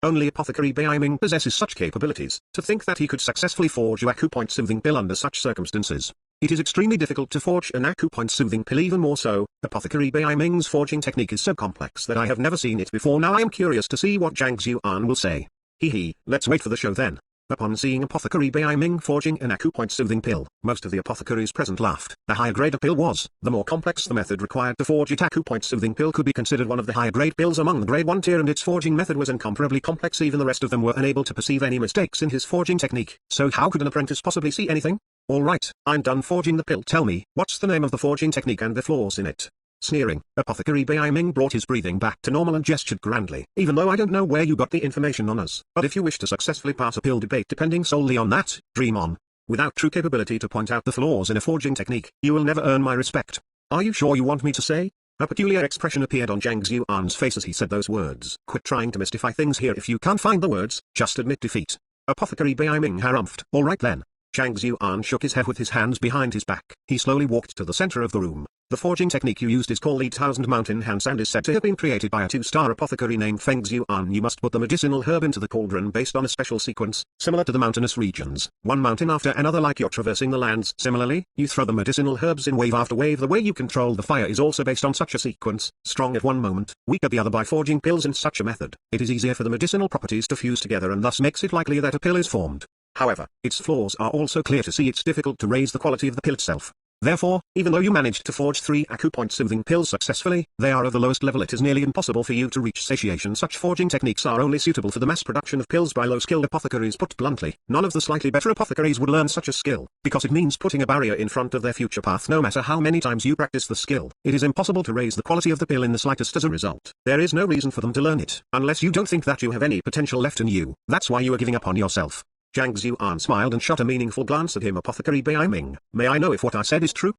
Only Apothecary Bai Ming possesses such capabilities. To think that he could successfully forge a acupoint soothing pill under such circumstances. It is extremely difficult to forge an acupoint soothing pill. Even more so, Apothecary Bai Ming's forging technique is so complex that I have never seen it before. Now I am curious to see what Zhang Xuan will say. Let's wait for the show then. Upon seeing Apothecary Bai Ming forging an acupoint soothing pill, most of the apothecaries present laughed. The higher grade a pill was, the more complex the method required to forge it. Acupoint soothing pill could be considered one of the higher grade pills among the grade 1 tier, and its forging method was incomparably complex. Even the rest of them were unable to perceive any mistakes in his forging technique. So how could an apprentice possibly see anything? Alright, I'm done forging the pill. Tell me, what's the name of the forging technique and the flaws in it? Sneering, Apothecary Bai Ming brought his breathing back to normal and gestured grandly. Even though I don't know where you got the information on us, but if you wish to successfully pass a pill debate depending solely on that, dream on. Without true capability to point out the flaws in a forging technique, you will never earn my respect. Are you sure you want me to say? A peculiar expression appeared on Zhang Xuan's face as he said those words. Quit trying to mystify things here. If you can't find the words, just admit defeat. Apothecary Bai Ming harumphed. Alright then. Zhang Xuan shook his head with his hands behind his back. He slowly walked to the center of the room. The forging technique you used is called the Thousand Mountain Hands and is said to have been created by a 2-star apothecary named Feng Xuan. You must put the medicinal herb into the cauldron based on a special sequence, similar to the mountainous regions, one mountain after another like you're traversing the lands. Similarly, you throw the medicinal herbs in wave after wave. The way you control the fire is also based on such a sequence, strong at one moment, weak at the other. By forging pills in such a method, it is easier for the medicinal properties to fuse together and thus makes it likelier that a pill is formed. However, its flaws are also clear to see. It's difficult to raise the quality of the pill itself. Therefore, even though you managed to forge 3 acupoint soothing pills successfully, they are of the lowest level. It is nearly impossible for you to reach satiation. Such forging techniques are only suitable for the mass production of pills by low-skilled apothecaries. Put bluntly, none of the slightly better apothecaries would learn such a skill, because it means putting a barrier in front of their future path. No matter how many times you practice the skill, it is impossible to raise the quality of the pill in the slightest. As a result, there is no reason for them to learn it, unless you don't think that you have any potential left in you. That's why you are giving up on yourself. Zhang Xuan smiled and shot a meaningful glance at him. Apothecary Bai Ming, may I know if what I said is true?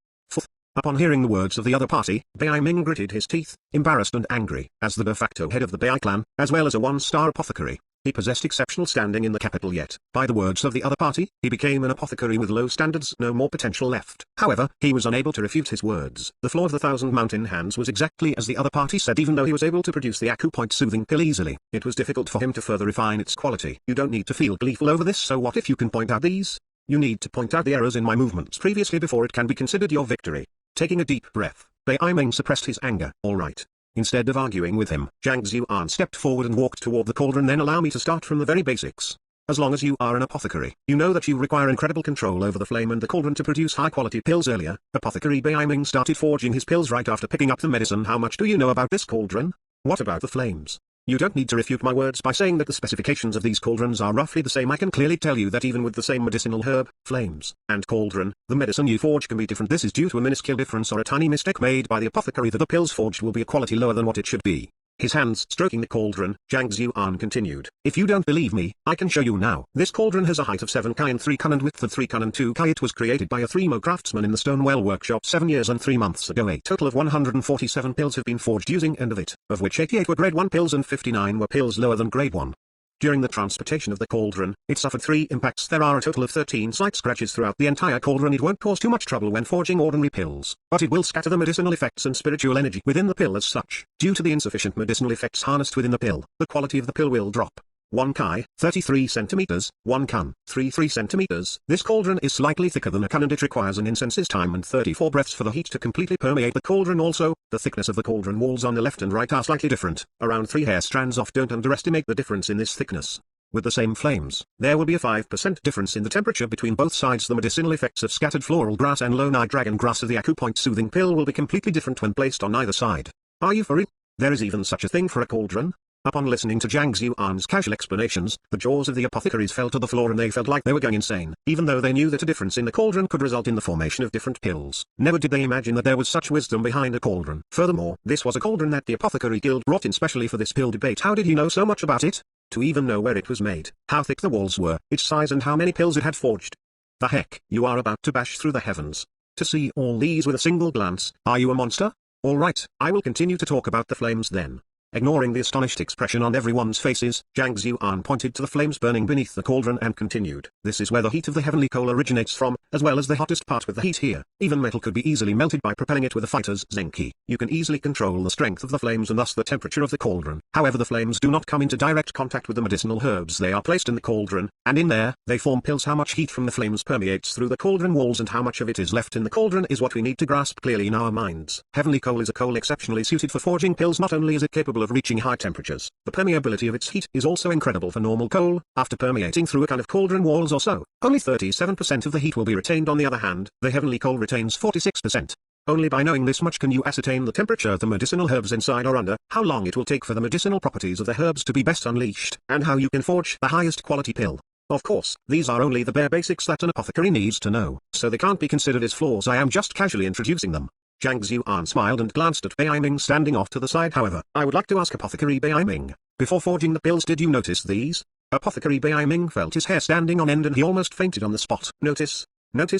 Upon hearing the words of the other party, Bai Ming gritted his teeth, embarrassed and angry. As the de facto head of the Bai clan, as well as a 1-star apothecary, he possessed exceptional standing in the capital. Yet, by the words of the other party, he became an apothecary with low standards, no more potential left. However, he was unable to refute his words. The flaw of the Thousand Mountain Hands was exactly as the other party said. Even though he was able to produce the acupoint soothing pill easily, it was difficult for him to further refine its quality. You don't need to feel gleeful over this. So what if you can point out these? You need to point out the errors in my movements previously before it can be considered your victory. Taking a deep breath, Bai Ming suppressed his anger. Alright. Instead of arguing with him, Zhang Xuan stepped forward and walked toward the cauldron. Then allow me to start from the very basics. As long as you are an apothecary, you know that you require incredible control over the flame and the cauldron to produce high-quality pills. Earlier, Apothecary Bai Ming started forging his pills right after picking up the medicine. How much do you know about this cauldron? What about the flames? You don't need to refute my words by saying that the specifications of these cauldrons are roughly the same. I can clearly tell you that even with the same medicinal herb, flames, and cauldron, the medicine you forge can be different. This is due to a minuscule difference or a tiny mistake made by the apothecary that the pills forged will be a quality lower than what it should be. His hands stroking the cauldron, Zhang Xuan continued. If you don't believe me, I can show you now. This cauldron has a height of 7 kai and 3 kun and width of 3 kun and 2 kai. It was created by a 3mo craftsman in the Stonewell workshop 7 years and 3 months ago. A total of 147 pills have been forged using end of it, of which 88 were grade 1 pills and 59 were pills lower than grade 1. During the transportation of the cauldron, it suffered 3 impacts. There are a total of 13 slight scratches throughout the entire cauldron. It won't cause too much trouble when forging ordinary pills, but it will scatter the medicinal effects and spiritual energy within the pill as such. Due to the insufficient medicinal effects harnessed within the pill, the quality of the pill will drop. 1 kai, 33 centimeters, 1 kun, 33 centimeters. This cauldron is slightly thicker than a kun and it requires an incense's time and 34 breaths for the heat to completely permeate the cauldron. Also, the thickness of the cauldron walls on the left and right are slightly different, around 3 hair strands off. Don't underestimate the difference in this thickness. With the same flames, there will be a 5% difference in the temperature between both sides. The medicinal effects of scattered floral grass and low-night dragon grass of the acupoint soothing pill will be completely different when placed on either side. Are you for real? There is even such a thing for a cauldron? Upon listening to Zhang Xuan's casual explanations, the jaws of the apothecaries fell to the floor and they felt like they were going insane, even though they knew that a difference in the cauldron could result in the formation of different pills. Never did they imagine that there was such wisdom behind a cauldron. Furthermore, this was a cauldron that the apothecary guild brought in specially for this pill debate. How did he know so much about it? To even know where it was made, how thick the walls were, its size and how many pills it had forged. The heck, you are about to bash through the heavens. To see all these with a single glance, are you a monster? Alright, I will continue to talk about the flames then. Ignoring the astonished expression on everyone's faces, Zhang Xuan pointed to the flames burning beneath the cauldron and continued. This is where the heat of the heavenly coal originates from, as well as the hottest part with the heat here. Even metal could be easily melted by propelling it with a fighter's zenki. You can easily control the strength of the flames and thus the temperature of the cauldron. However, the flames do not come into direct contact with the medicinal herbs. They are placed in the cauldron, and in there, they form pills. How much heat from the flames permeates through the cauldron walls and how much of it is left in the cauldron is what we need to grasp clearly in our minds. Heavenly coal is a coal exceptionally suited for forging pills. Not only is it capable of reaching high temperatures, the permeability of its heat is also incredible for normal coal. After permeating through a kind of cauldron walls or so, only 37% of the heat will be retained. On the other hand, the heavenly coal retains 46%. Only by knowing this much can you ascertain the temperature of the medicinal herbs inside or under, how long it will take for the medicinal properties of the herbs to be best unleashed, and how you can forge the highest quality pill. Of course, these are only the bare basics that an apothecary needs to know, so they can't be considered as flaws. I am just casually introducing them. Zhang Xuan smiled and glanced at Bai Ming standing off to the side. However, I would like to ask Apothecary Bai Ming, before forging the pills, did you notice these? Apothecary Bai Ming felt his hair standing on end and he almost fainted on the spot. Notice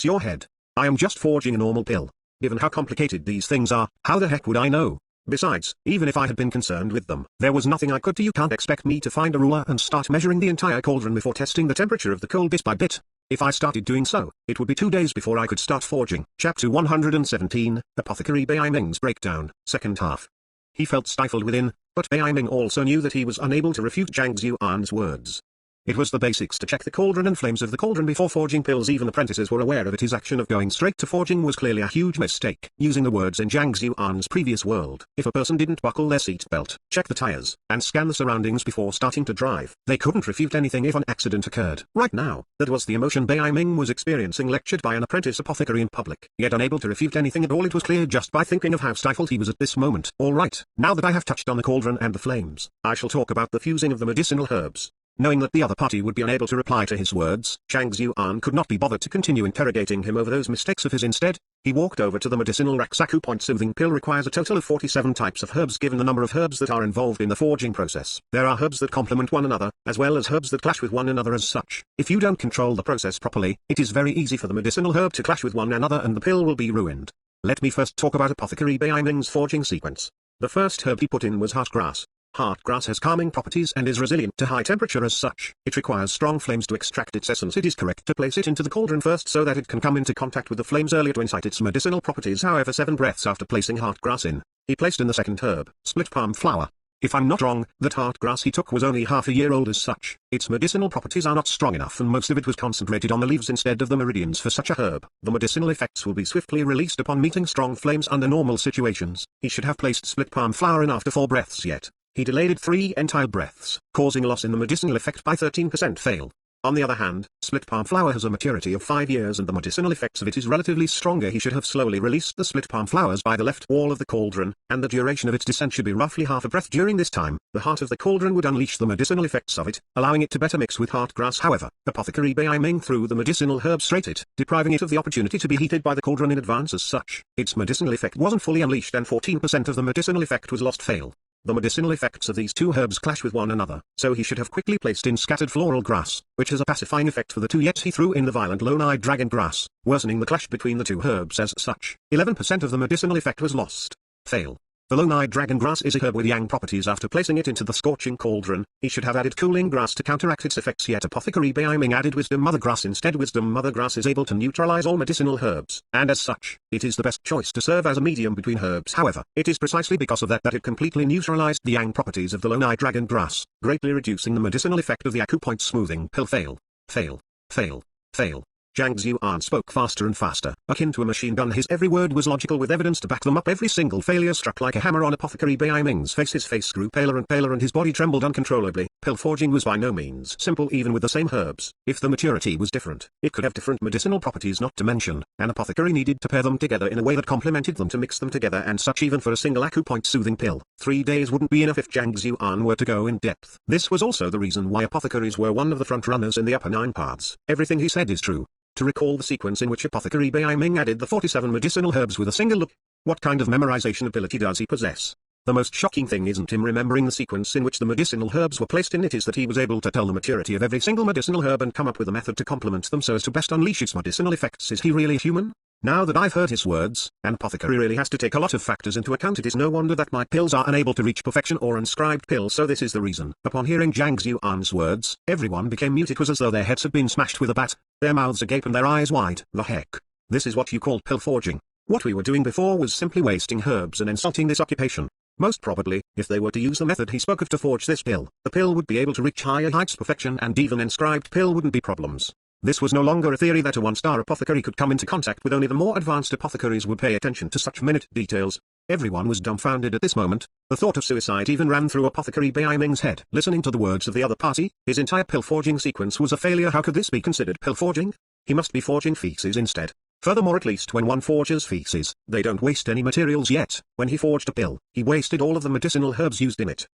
your head. I am just forging a normal pill. Given how complicated these things are, how the heck would I know? Besides, even if I had been concerned with them, there was nothing I could do. You can't expect me to find a ruler and start measuring the entire cauldron before testing the temperature of the coal bit by bit. If I started doing so, it would be 2 days before I could start forging. Chapter 117, Apothecary Bai Ming's Breakdown, Second Half. He felt stifled within, but Bai Ming also knew that he was unable to refute Zhang Xuan's words. It was the basics to check the cauldron and flames of the cauldron before forging pills. Even apprentices were aware of it. His action of going straight to forging was clearly a huge mistake. Using the words in Zhang Xuan's previous world, if a person didn't buckle their seat belt, check the tires, and scan the surroundings before starting to drive, they couldn't refute anything if an accident occurred. Right now, that was the emotion Bai Ming was experiencing, lectured by an apprentice apothecary in public, yet unable to refute anything at all. It was clear just by thinking of how stifled he was at this moment. Alright, now that I have touched on the cauldron and the flames, I shall talk about the fusing of the medicinal herbs. Knowing that the other party would be unable to reply to his words, Zhang Xuan could not be bothered to continue interrogating him over those mistakes of his. Instead, he walked over to the medicinal rack. Acupoint soothing pill requires a total of 47 types of herbs. Given the number of herbs that are involved in the forging process, there are herbs that complement one another, as well as herbs that clash with one another as such. If you don't control the process properly, it is very easy for the medicinal herb to clash with one another and the pill will be ruined. Let me first talk about Apothecary Bai Ming's forging sequence. The first herb he put in was heartgrass. Heartgrass has calming properties and is resilient to high temperature. As such, it requires strong flames to extract its essence. It is correct to place it into the cauldron first so that it can come into contact with the flames earlier to incite its medicinal properties. However, 7 breaths after placing heartgrass in, he placed in the second herb, split palm flower. If I'm not wrong, that heartgrass he took was only half a year old. As such, its medicinal properties are not strong enough and most of it was concentrated on the leaves instead of the meridians. For such a herb, the medicinal effects will be swiftly released upon meeting strong flames under normal situations. He should have placed split palm flower in after 4 breaths, yet he delayed it 3 entire breaths, causing loss in the medicinal effect by 13% fail. On the other hand, split palm flower has a maturity of 5 years and the medicinal effects of it is relatively stronger. He should have slowly released the split palm flowers by the left wall of the cauldron, and the duration of its descent should be roughly half a breath. During this time, the heart of the cauldron would unleash the medicinal effects of it, allowing it to better mix with heart grass. However, Apothecary Bai Ming threw the medicinal herb straight at it, depriving it of the opportunity to be heated by the cauldron in advance. As such, its medicinal effect wasn't fully unleashed and 14% of the medicinal effect was lost. Fail. The medicinal effects of these two herbs clash with one another, so he should have quickly placed in scattered floral grass, which has a pacifying effect for the two, yet he threw in the violent lone-eyed dragon grass, worsening the clash between the two herbs. As such, 11% of the medicinal effect was lost. Fail. The lone-eyed dragon grass is a herb with yang properties. After placing it into the scorching cauldron, he should have added cooling grass to counteract its effects, yet Apothecary Bai Ming added wisdom mother grass instead. Wisdom mother grass is able to neutralize all medicinal herbs, and as such, it is the best choice to serve as a medium between herbs. However, it is precisely because of that it completely neutralized the yang properties of the lone-eyed dragon grass, greatly reducing the medicinal effect of the acupoint smoothing pill. Fail. Fail. Fail. Fail. Zhang Xuan spoke faster and faster, akin to a machine gun. His every word was logical with evidence to back them up. Every single failure struck like a hammer on Apothecary Bai Ming's face. His face grew paler and paler and his body trembled uncontrollably. Pill forging was by no means simple even with the same herbs. If the maturity was different, it could have different medicinal properties. Not to mention, an apothecary needed to pair them together in a way that complemented them, to mix them together and such. Even for a single acupoint soothing pill, 3 days wouldn't be enough if Zhang Xuan were to go in depth. This was also the reason why apothecaries were one of the front runners in the upper 9 paths. Everything he said is true. To recall the sequence in which Apothecary Bai Ming added the 47 medicinal herbs with a single look, what kind of memorization ability does he possess? The most shocking thing isn't him remembering the sequence in which the medicinal herbs were placed in, it is that he was able to tell the maturity of every single medicinal herb and come up with a method to complement them so as to best unleash its medicinal effects. Is he really human? Now that I've heard his words, an apothecary really has to take a lot of factors into account. It is no wonder that my pills are unable to reach perfection or inscribed pills, so this is the reason. Upon hearing Zhang Xuan's words, everyone became mute. It was as though their heads had been smashed with a bat, their mouths agape and their eyes wide. The heck? This is what you call pill forging? What we were doing before was simply wasting herbs and insulting this occupation. Most probably, if they were to use the method he spoke of to forge this pill, the pill would be able to reach higher heights perfection and even inscribed pill wouldn't be problems. This was no longer a theory that a one-star apothecary could come into contact with. Only the more advanced apothecaries would pay attention to such minute details. Everyone was dumbfounded at this moment. The thought of suicide even ran through Apothecary Bai Ming's head. Listening to the words of the other party, his entire pill forging sequence was a failure. How could this be considered pill forging? He must be forging feces instead. Furthermore, at least when one forges feces, they don't waste any materials, yet when he forged a pill, he wasted all of the medicinal herbs used in it.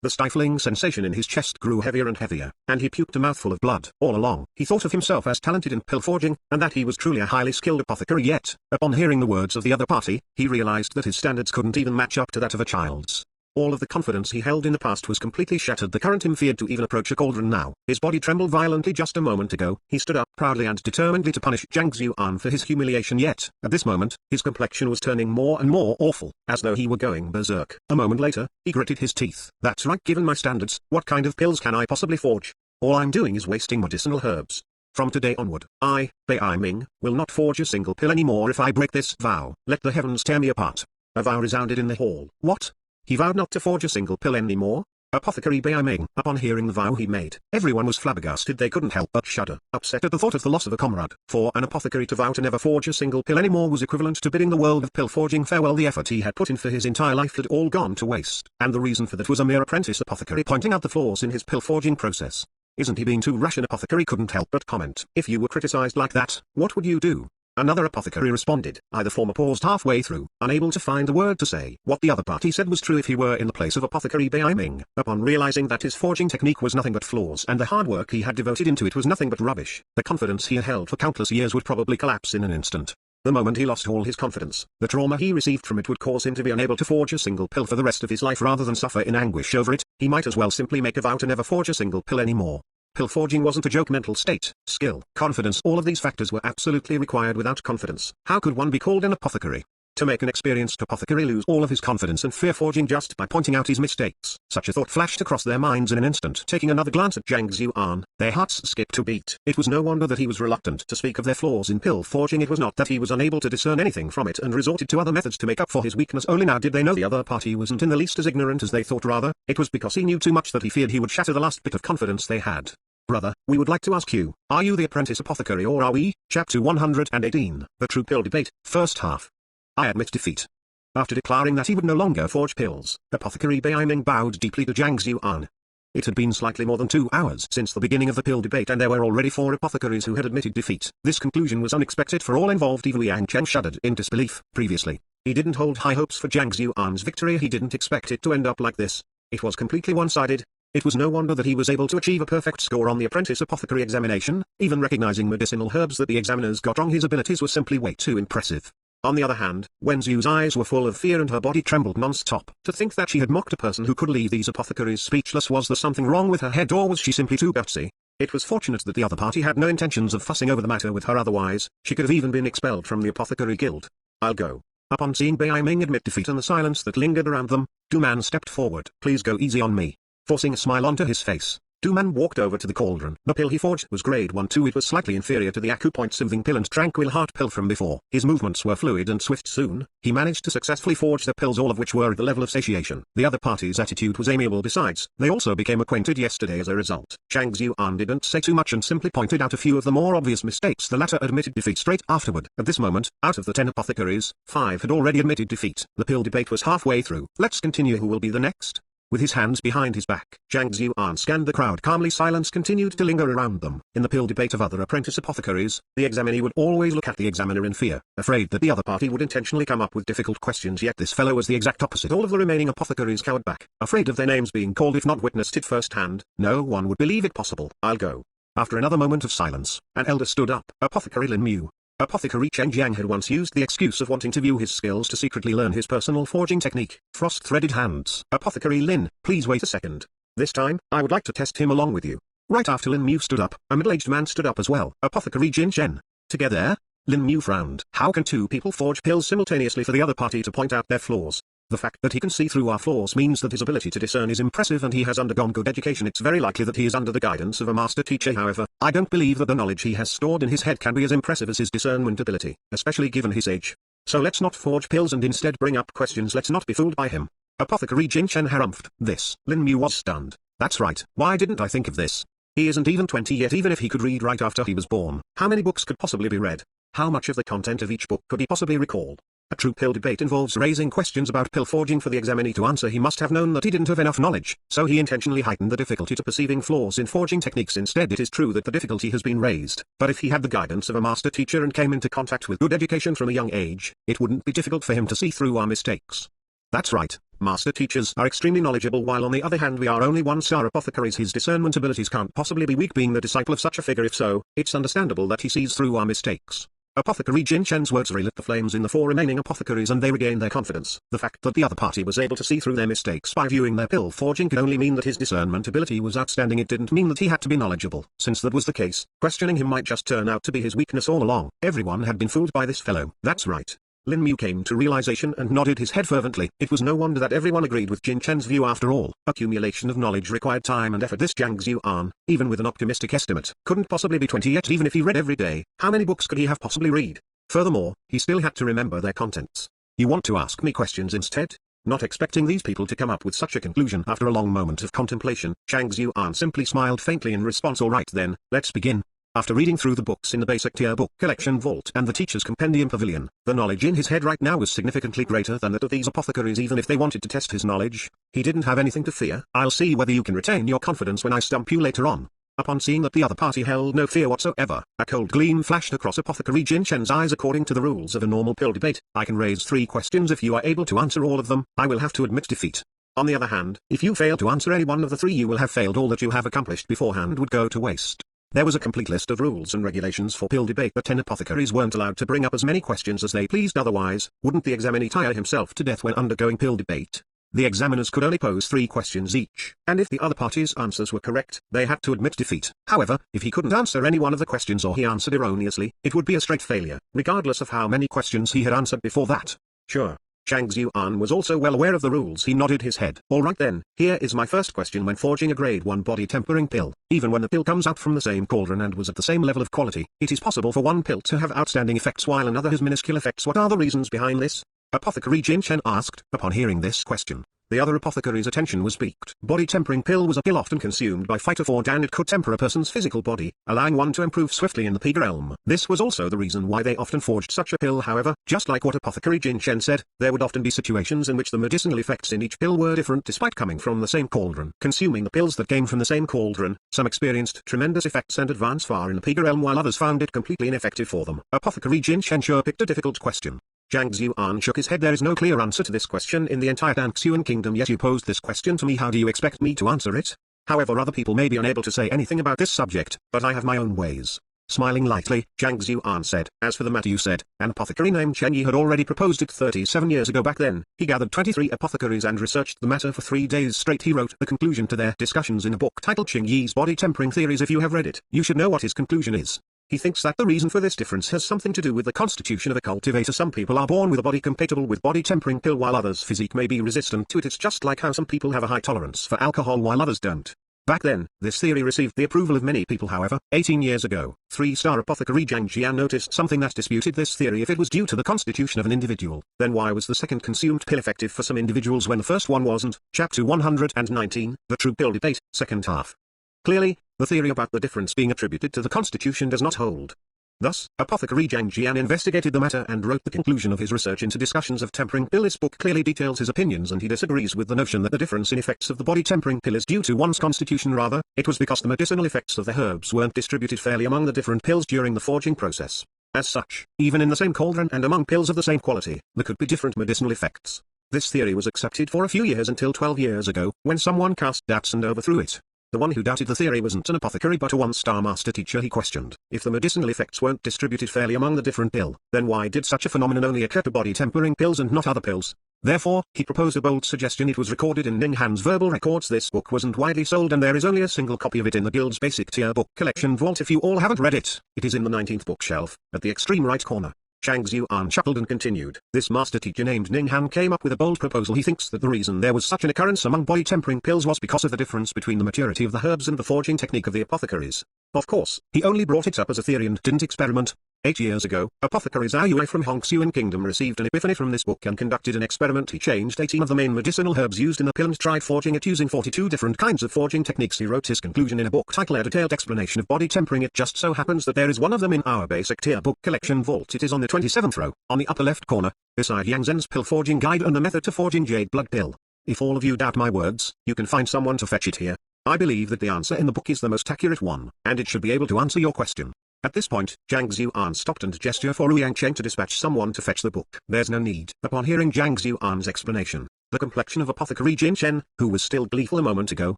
The stifling sensation in his chest grew heavier and heavier, and he puked a mouthful of blood. All along, he thought of himself as talented in pill forging, and that he was truly a highly skilled apothecary, yet, upon hearing the words of the other party, he realized that his standards couldn't even match up to that of a child's. All of the confidence he held in the past was completely shattered. The current him feared to even approach a cauldron now. His body trembled violently. Just a moment ago, he stood up proudly and determinedly to punish Zhang Xuan for his humiliation, yet, at this moment, his complexion was turning more and more awful, as though he were going berserk. A moment later, he gritted his teeth. That's right, given my standards, what kind of pills can I possibly forge? All I'm doing is wasting medicinal herbs. From today onward, I, Bai Ming, will not forge a single pill anymore. If I break this vow, let the heavens tear me apart. A vow resounded in the hall. What? He vowed not to forge a single pill anymore? Apothecary Bai Ming. Upon hearing the vow he made, everyone was flabbergasted. They couldn't help but shudder, upset at the thought of the loss of a comrade. For an apothecary to vow to never forge a single pill anymore was equivalent to bidding the world of pill forging farewell. The effort he had put in for his entire life had all gone to waste, and the reason for that was a mere apprentice apothecary pointing out the flaws in his pill forging process. Isn't he being too rash? An apothecary couldn't help but comment. If you were criticized like that, what would you do? Another apothecary responded. Either former paused halfway through, unable to find a word to say. What the other party said was true if he were in the place of Apothecary Bai Ming. Upon realizing that his forging technique was nothing but flaws and the hard work he had devoted into it was nothing but rubbish, the confidence he had held for countless years would probably collapse in an instant. The moment he lost all his confidence, the trauma he received from it would cause him to be unable to forge a single pill for the rest of his life. Rather than suffer in anguish over it, he might as well simply make a vow to never forge a single pill anymore. Pill forging wasn't a joke. Mental state, skill, confidence, all of these factors were absolutely required. Without confidence, how could one be called an apothecary? To make an experienced apothecary lose all of his confidence and fear forging just by pointing out his mistakes. Such a thought flashed across their minds in an instant. Taking another glance at Zhang Xuan, their hearts skipped a beat. It was no wonder that he was reluctant to speak of their flaws in pill forging. It was not that he was unable to discern anything from it and resorted to other methods to make up for his weakness. Only now did they know the other party wasn't in the least as ignorant as they thought. Rather, it was because he knew too much that he feared he would shatter the last bit of confidence they had. Brother, we would like to ask you, are you the apprentice apothecary or are we? Chapter 118, The True Pill Debate, First Half. I admit defeat. After declaring that he would no longer forge pills, Apothecary Bai Ming bowed deeply to Zhang Xuan. It had been slightly more than 2 hours since the beginning of the pill debate and there were already 4 apothecaries who had admitted defeat. This conclusion was unexpected for all involved. Even Liang Chen shuddered in disbelief. Previously, he didn't hold high hopes for Zhang Xuan's victory. He didn't expect it to end up like this. It was completely one-sided. It was no wonder that he was able to achieve a perfect score on the apprentice apothecary examination. Even recognizing medicinal herbs that the examiners got wrong, his abilities were simply way too impressive. On the other hand, Wen Xu's eyes were full of fear and her body trembled non-stop. To think that she had mocked a person who could leave these apothecaries speechless. Was there something wrong with her head, or was she simply too gutsy? It was fortunate that the other party had no intentions of fussing over the matter with her, otherwise, she could have even been expelled from the apothecary guild. I'll go. Upon seeing Bai Ming admit defeat and the silence that lingered around them, Du Man stepped forward. Please go easy on me. Forcing a smile onto his face, Du Man walked over to the cauldron. The pill he forged was grade 1-2. It was slightly inferior to the acupoint soothing pill and tranquil heart pill from before. His movements were fluid and swift. Soon, he managed to successfully forge the pills, all of which were at the level of satiation. The other party's attitude was amiable. Besides, they also became acquainted yesterday as a result. Zhang Xuan didn't say too much and simply pointed out a few of the more obvious mistakes. The latter admitted defeat straight afterward. At this moment, out of the 10 apothecaries, 5 had already admitted defeat. The pill debate was halfway through. Let's continue. Who will be the next? With his hands behind his back, Zhang Xuan scanned the crowd calmly. Silence continued to linger around them. In the pill debate of other apprentice apothecaries, the examinee would always look at the examiner in fear, afraid that the other party would intentionally come up with difficult questions. Yet this fellow was the exact opposite. All of the remaining apothecaries cowered back, afraid of their names being called. If not witnessed it firsthand, no one would believe it possible. I'll go. After another moment of silence, an elder stood up. Apothecary Lin Mu. Apothecary Chen Jiang had once used the excuse of wanting to view his skills to secretly learn his personal forging technique. Frost-threaded hands. Apothecary Lin, please wait a second. This time, I would like to test him along with you. Right after Lin Mu stood up, a middle-aged man stood up as well. Apothecary Jin Chen. Together? Lin Mu frowned. How can 2 people forge pills simultaneously? For the other party to point out their flaws. The fact that he can see through our flaws means that his ability to discern is impressive and he has undergone good education. It's very likely that he is under the guidance of a master teacher. However, I don't believe that the knowledge he has stored in his head can be as impressive as his discernment ability, especially given his age. So let's not forge pills and instead bring up questions. Let's not be fooled by him. Apothecary Jin Chen harumphed. This. Lin Mu was stunned. That's right. Why didn't I think of this? He isn't even 20 yet. Even if he could read right after he was born, how many books could possibly be read? How much of the content of each book could he possibly recall? A true pill debate involves raising questions about pill forging. For the examinee to answer, he must have known that he didn't have enough knowledge, so he intentionally heightened the difficulty to perceiving flaws in forging techniques. Instead, it is true that the difficulty has been raised, but if he had the guidance of a master teacher and came into contact with good education from a young age, it wouldn't be difficult for him to see through our mistakes. That's right, master teachers are extremely knowledgeable, while on the other hand we are only 1-star apothecaries. His discernment abilities can't possibly be weak. Being the disciple of such a figure, if so, it's understandable that he sees through our mistakes. Apothecary Jin Chen's words relit the flames in the 4 remaining apothecaries and they regained their confidence. The fact that the other party was able to see through their mistakes by viewing their pill forging could only mean that his discernment ability was outstanding. It didn't mean that he had to be knowledgeable. Since that was the case, questioning him might just turn out to be his weakness all along. Everyone had been fooled by this fellow. That's right. Lin Mu came to realization and nodded his head fervently. It was no wonder that everyone agreed with Jin Chen's view. After all, accumulation of knowledge required time and effort. This Zhang Xuan, even with an optimistic estimate, couldn't possibly be 20 yet. Even if he read every day, how many books could he have possibly read? Furthermore, he still had to remember their contents. You want to ask me questions instead? Not expecting these people to come up with such a conclusion after a long moment of contemplation, Zhang Xuan simply smiled faintly in response. All right then, let's begin. After reading through the books in the basic tier book collection vault and the teacher's compendium pavilion, the knowledge in his head right now was significantly greater than that of these apothecaries. Even if they wanted to test his knowledge, he didn't have anything to fear. I'll see whether you can retain your confidence when I stump you later on. Upon seeing that the other party held no fear whatsoever, a cold gleam flashed across Apothecary Jin Chen's eyes. According to the rules of a normal pill debate, I can raise 3 questions. If you are able to answer all of them, I will have to admit defeat. On the other hand, if you fail to answer any one of the 3, you will have failed. All that you have accomplished beforehand would go to waste. There was a complete list of rules and regulations for pill debate. The 10 apothecaries weren't allowed to bring up as many questions as they pleased, otherwise, wouldn't the examinee tire himself to death when undergoing pill debate? The examiners could only pose 3 questions each, and if the other party's answers were correct, they had to admit defeat. However, if he couldn't answer any one of the questions or he answered erroneously, it would be a straight failure, regardless of how many questions he had answered before that. Sure. Zhang Xuan was also well aware of the rules. He nodded his head. Alright then, here is my first question. When forging a grade 1 body tempering pill, even when the pill comes out from the same cauldron and was at the same level of quality, it is possible for one pill to have outstanding effects while another has minuscule effects. What are the reasons behind this? Apothecary Jin Chen asked. Upon hearing this question, the other apothecary's attention was piqued. Body tempering pill was a pill often consumed by Phytophore, and it could temper a person's physical body, allowing one to improve swiftly in the Pig realm. This was also the reason why they often forged such a pill. However, just like what apothecary Jin Chen said, there would often be situations in which the medicinal effects in each pill were different despite coming from the same cauldron. Consuming the pills that came from the same cauldron, some experienced tremendous effects and advanced far in the Pig realm, while others found it completely ineffective for them. Apothecary Jin Chen sure picked a difficult question. Zhang Xuan shook his head. There is no clear answer to this question in the entire Anxuan kingdom, yet you posed this question to me. How do you expect me to answer it? However, other people may be unable to say anything about this subject, but I have my own ways. Smiling lightly, Zhang Xuan said, as for the matter you said, an apothecary named Chen Yi had already proposed it 37 years ago. Back then, he gathered 23 apothecaries and researched the matter for 3 days straight. He wrote the conclusion to their discussions in a book titled Qing Yi's Body Tempering Theories. If you have read it, you should know what his conclusion is. He thinks that the reason for this difference has something to do with the constitution of a cultivator. Some people are born with a body compatible with body tempering pill, while others' physique may be resistant to it. It's just like how some people have a high tolerance for alcohol while others don't. Back then, this theory received the approval of many people. However, 18 years ago, 3-star apothecary Zhang Jian noticed something that disputed this theory. If it was due to the constitution of an individual, then why was the second consumed pill effective for some individuals when the first one wasn't? Chapter 119, The True Pill Debate, Second Half. Clearly, the theory about the difference being attributed to the constitution does not hold. Thus, apothecary Zhang Jian investigated the matter and wrote the conclusion of his research into Discussions of Tempering Pill. This book clearly details his opinions, and he disagrees with the notion that the difference in effects of the body tempering pill is due to one's constitution. Rather, it was because the medicinal effects of the herbs weren't distributed fairly among the different pills during the forging process. As such, even in the same cauldron and among pills of the same quality, there could be different medicinal effects. This theory was accepted for a few years until 12 years ago, when someone cast doubts and overthrew it. The one who doubted the theory wasn't an apothecary but a 1-star master teacher. He questioned, if the medicinal effects weren't distributed fairly among the different pill, then why did such a phenomenon only occur to body tempering pills and not other pills? Therefore, he proposed a bold suggestion. It was recorded in Ning Han's verbal records. This book wasn't widely sold, and there is only a single copy of it in the guild's basic tier book collection vault. If you all haven't read it, it is in the 19th bookshelf, at the extreme right corner. Zhang Xuan chuckled and continued. This master teacher named Ning Han came up with a bold proposal. He thinks that the reason there was such an occurrence among body tempering pills was because of the difference between the maturity of the herbs and the forging technique of the apothecaries. Of course, he only brought it up as a theory and didn't experiment. 8 years ago, apothecary Zhao Yue from Hongxuan Kingdom received an epiphany from this book and conducted an experiment. He changed 18 of the main medicinal herbs used in the pill and tried forging it using 42 different kinds of forging techniques. He wrote his conclusion in a book titled A Detailed Explanation of Body Tempering. It just so happens that there is one of them in our basic tier book collection vault. It is on the 27th row, on the upper left corner, beside Yang Zhen's Pill Forging Guide and the Method to Forging Jade Blood Pill. If all of you doubt my words, you can find someone to fetch it here. I believe that the answer in the book is the most accurate one, and it should be able to answer your question. At this point, Zhang Xuan stopped and gestured for Liang Cheng to dispatch someone to fetch the book. There's no need. Upon hearing Zhang Xuan's explanation, the complexion of apothecary Jin Chen, who was still gleeful a moment ago,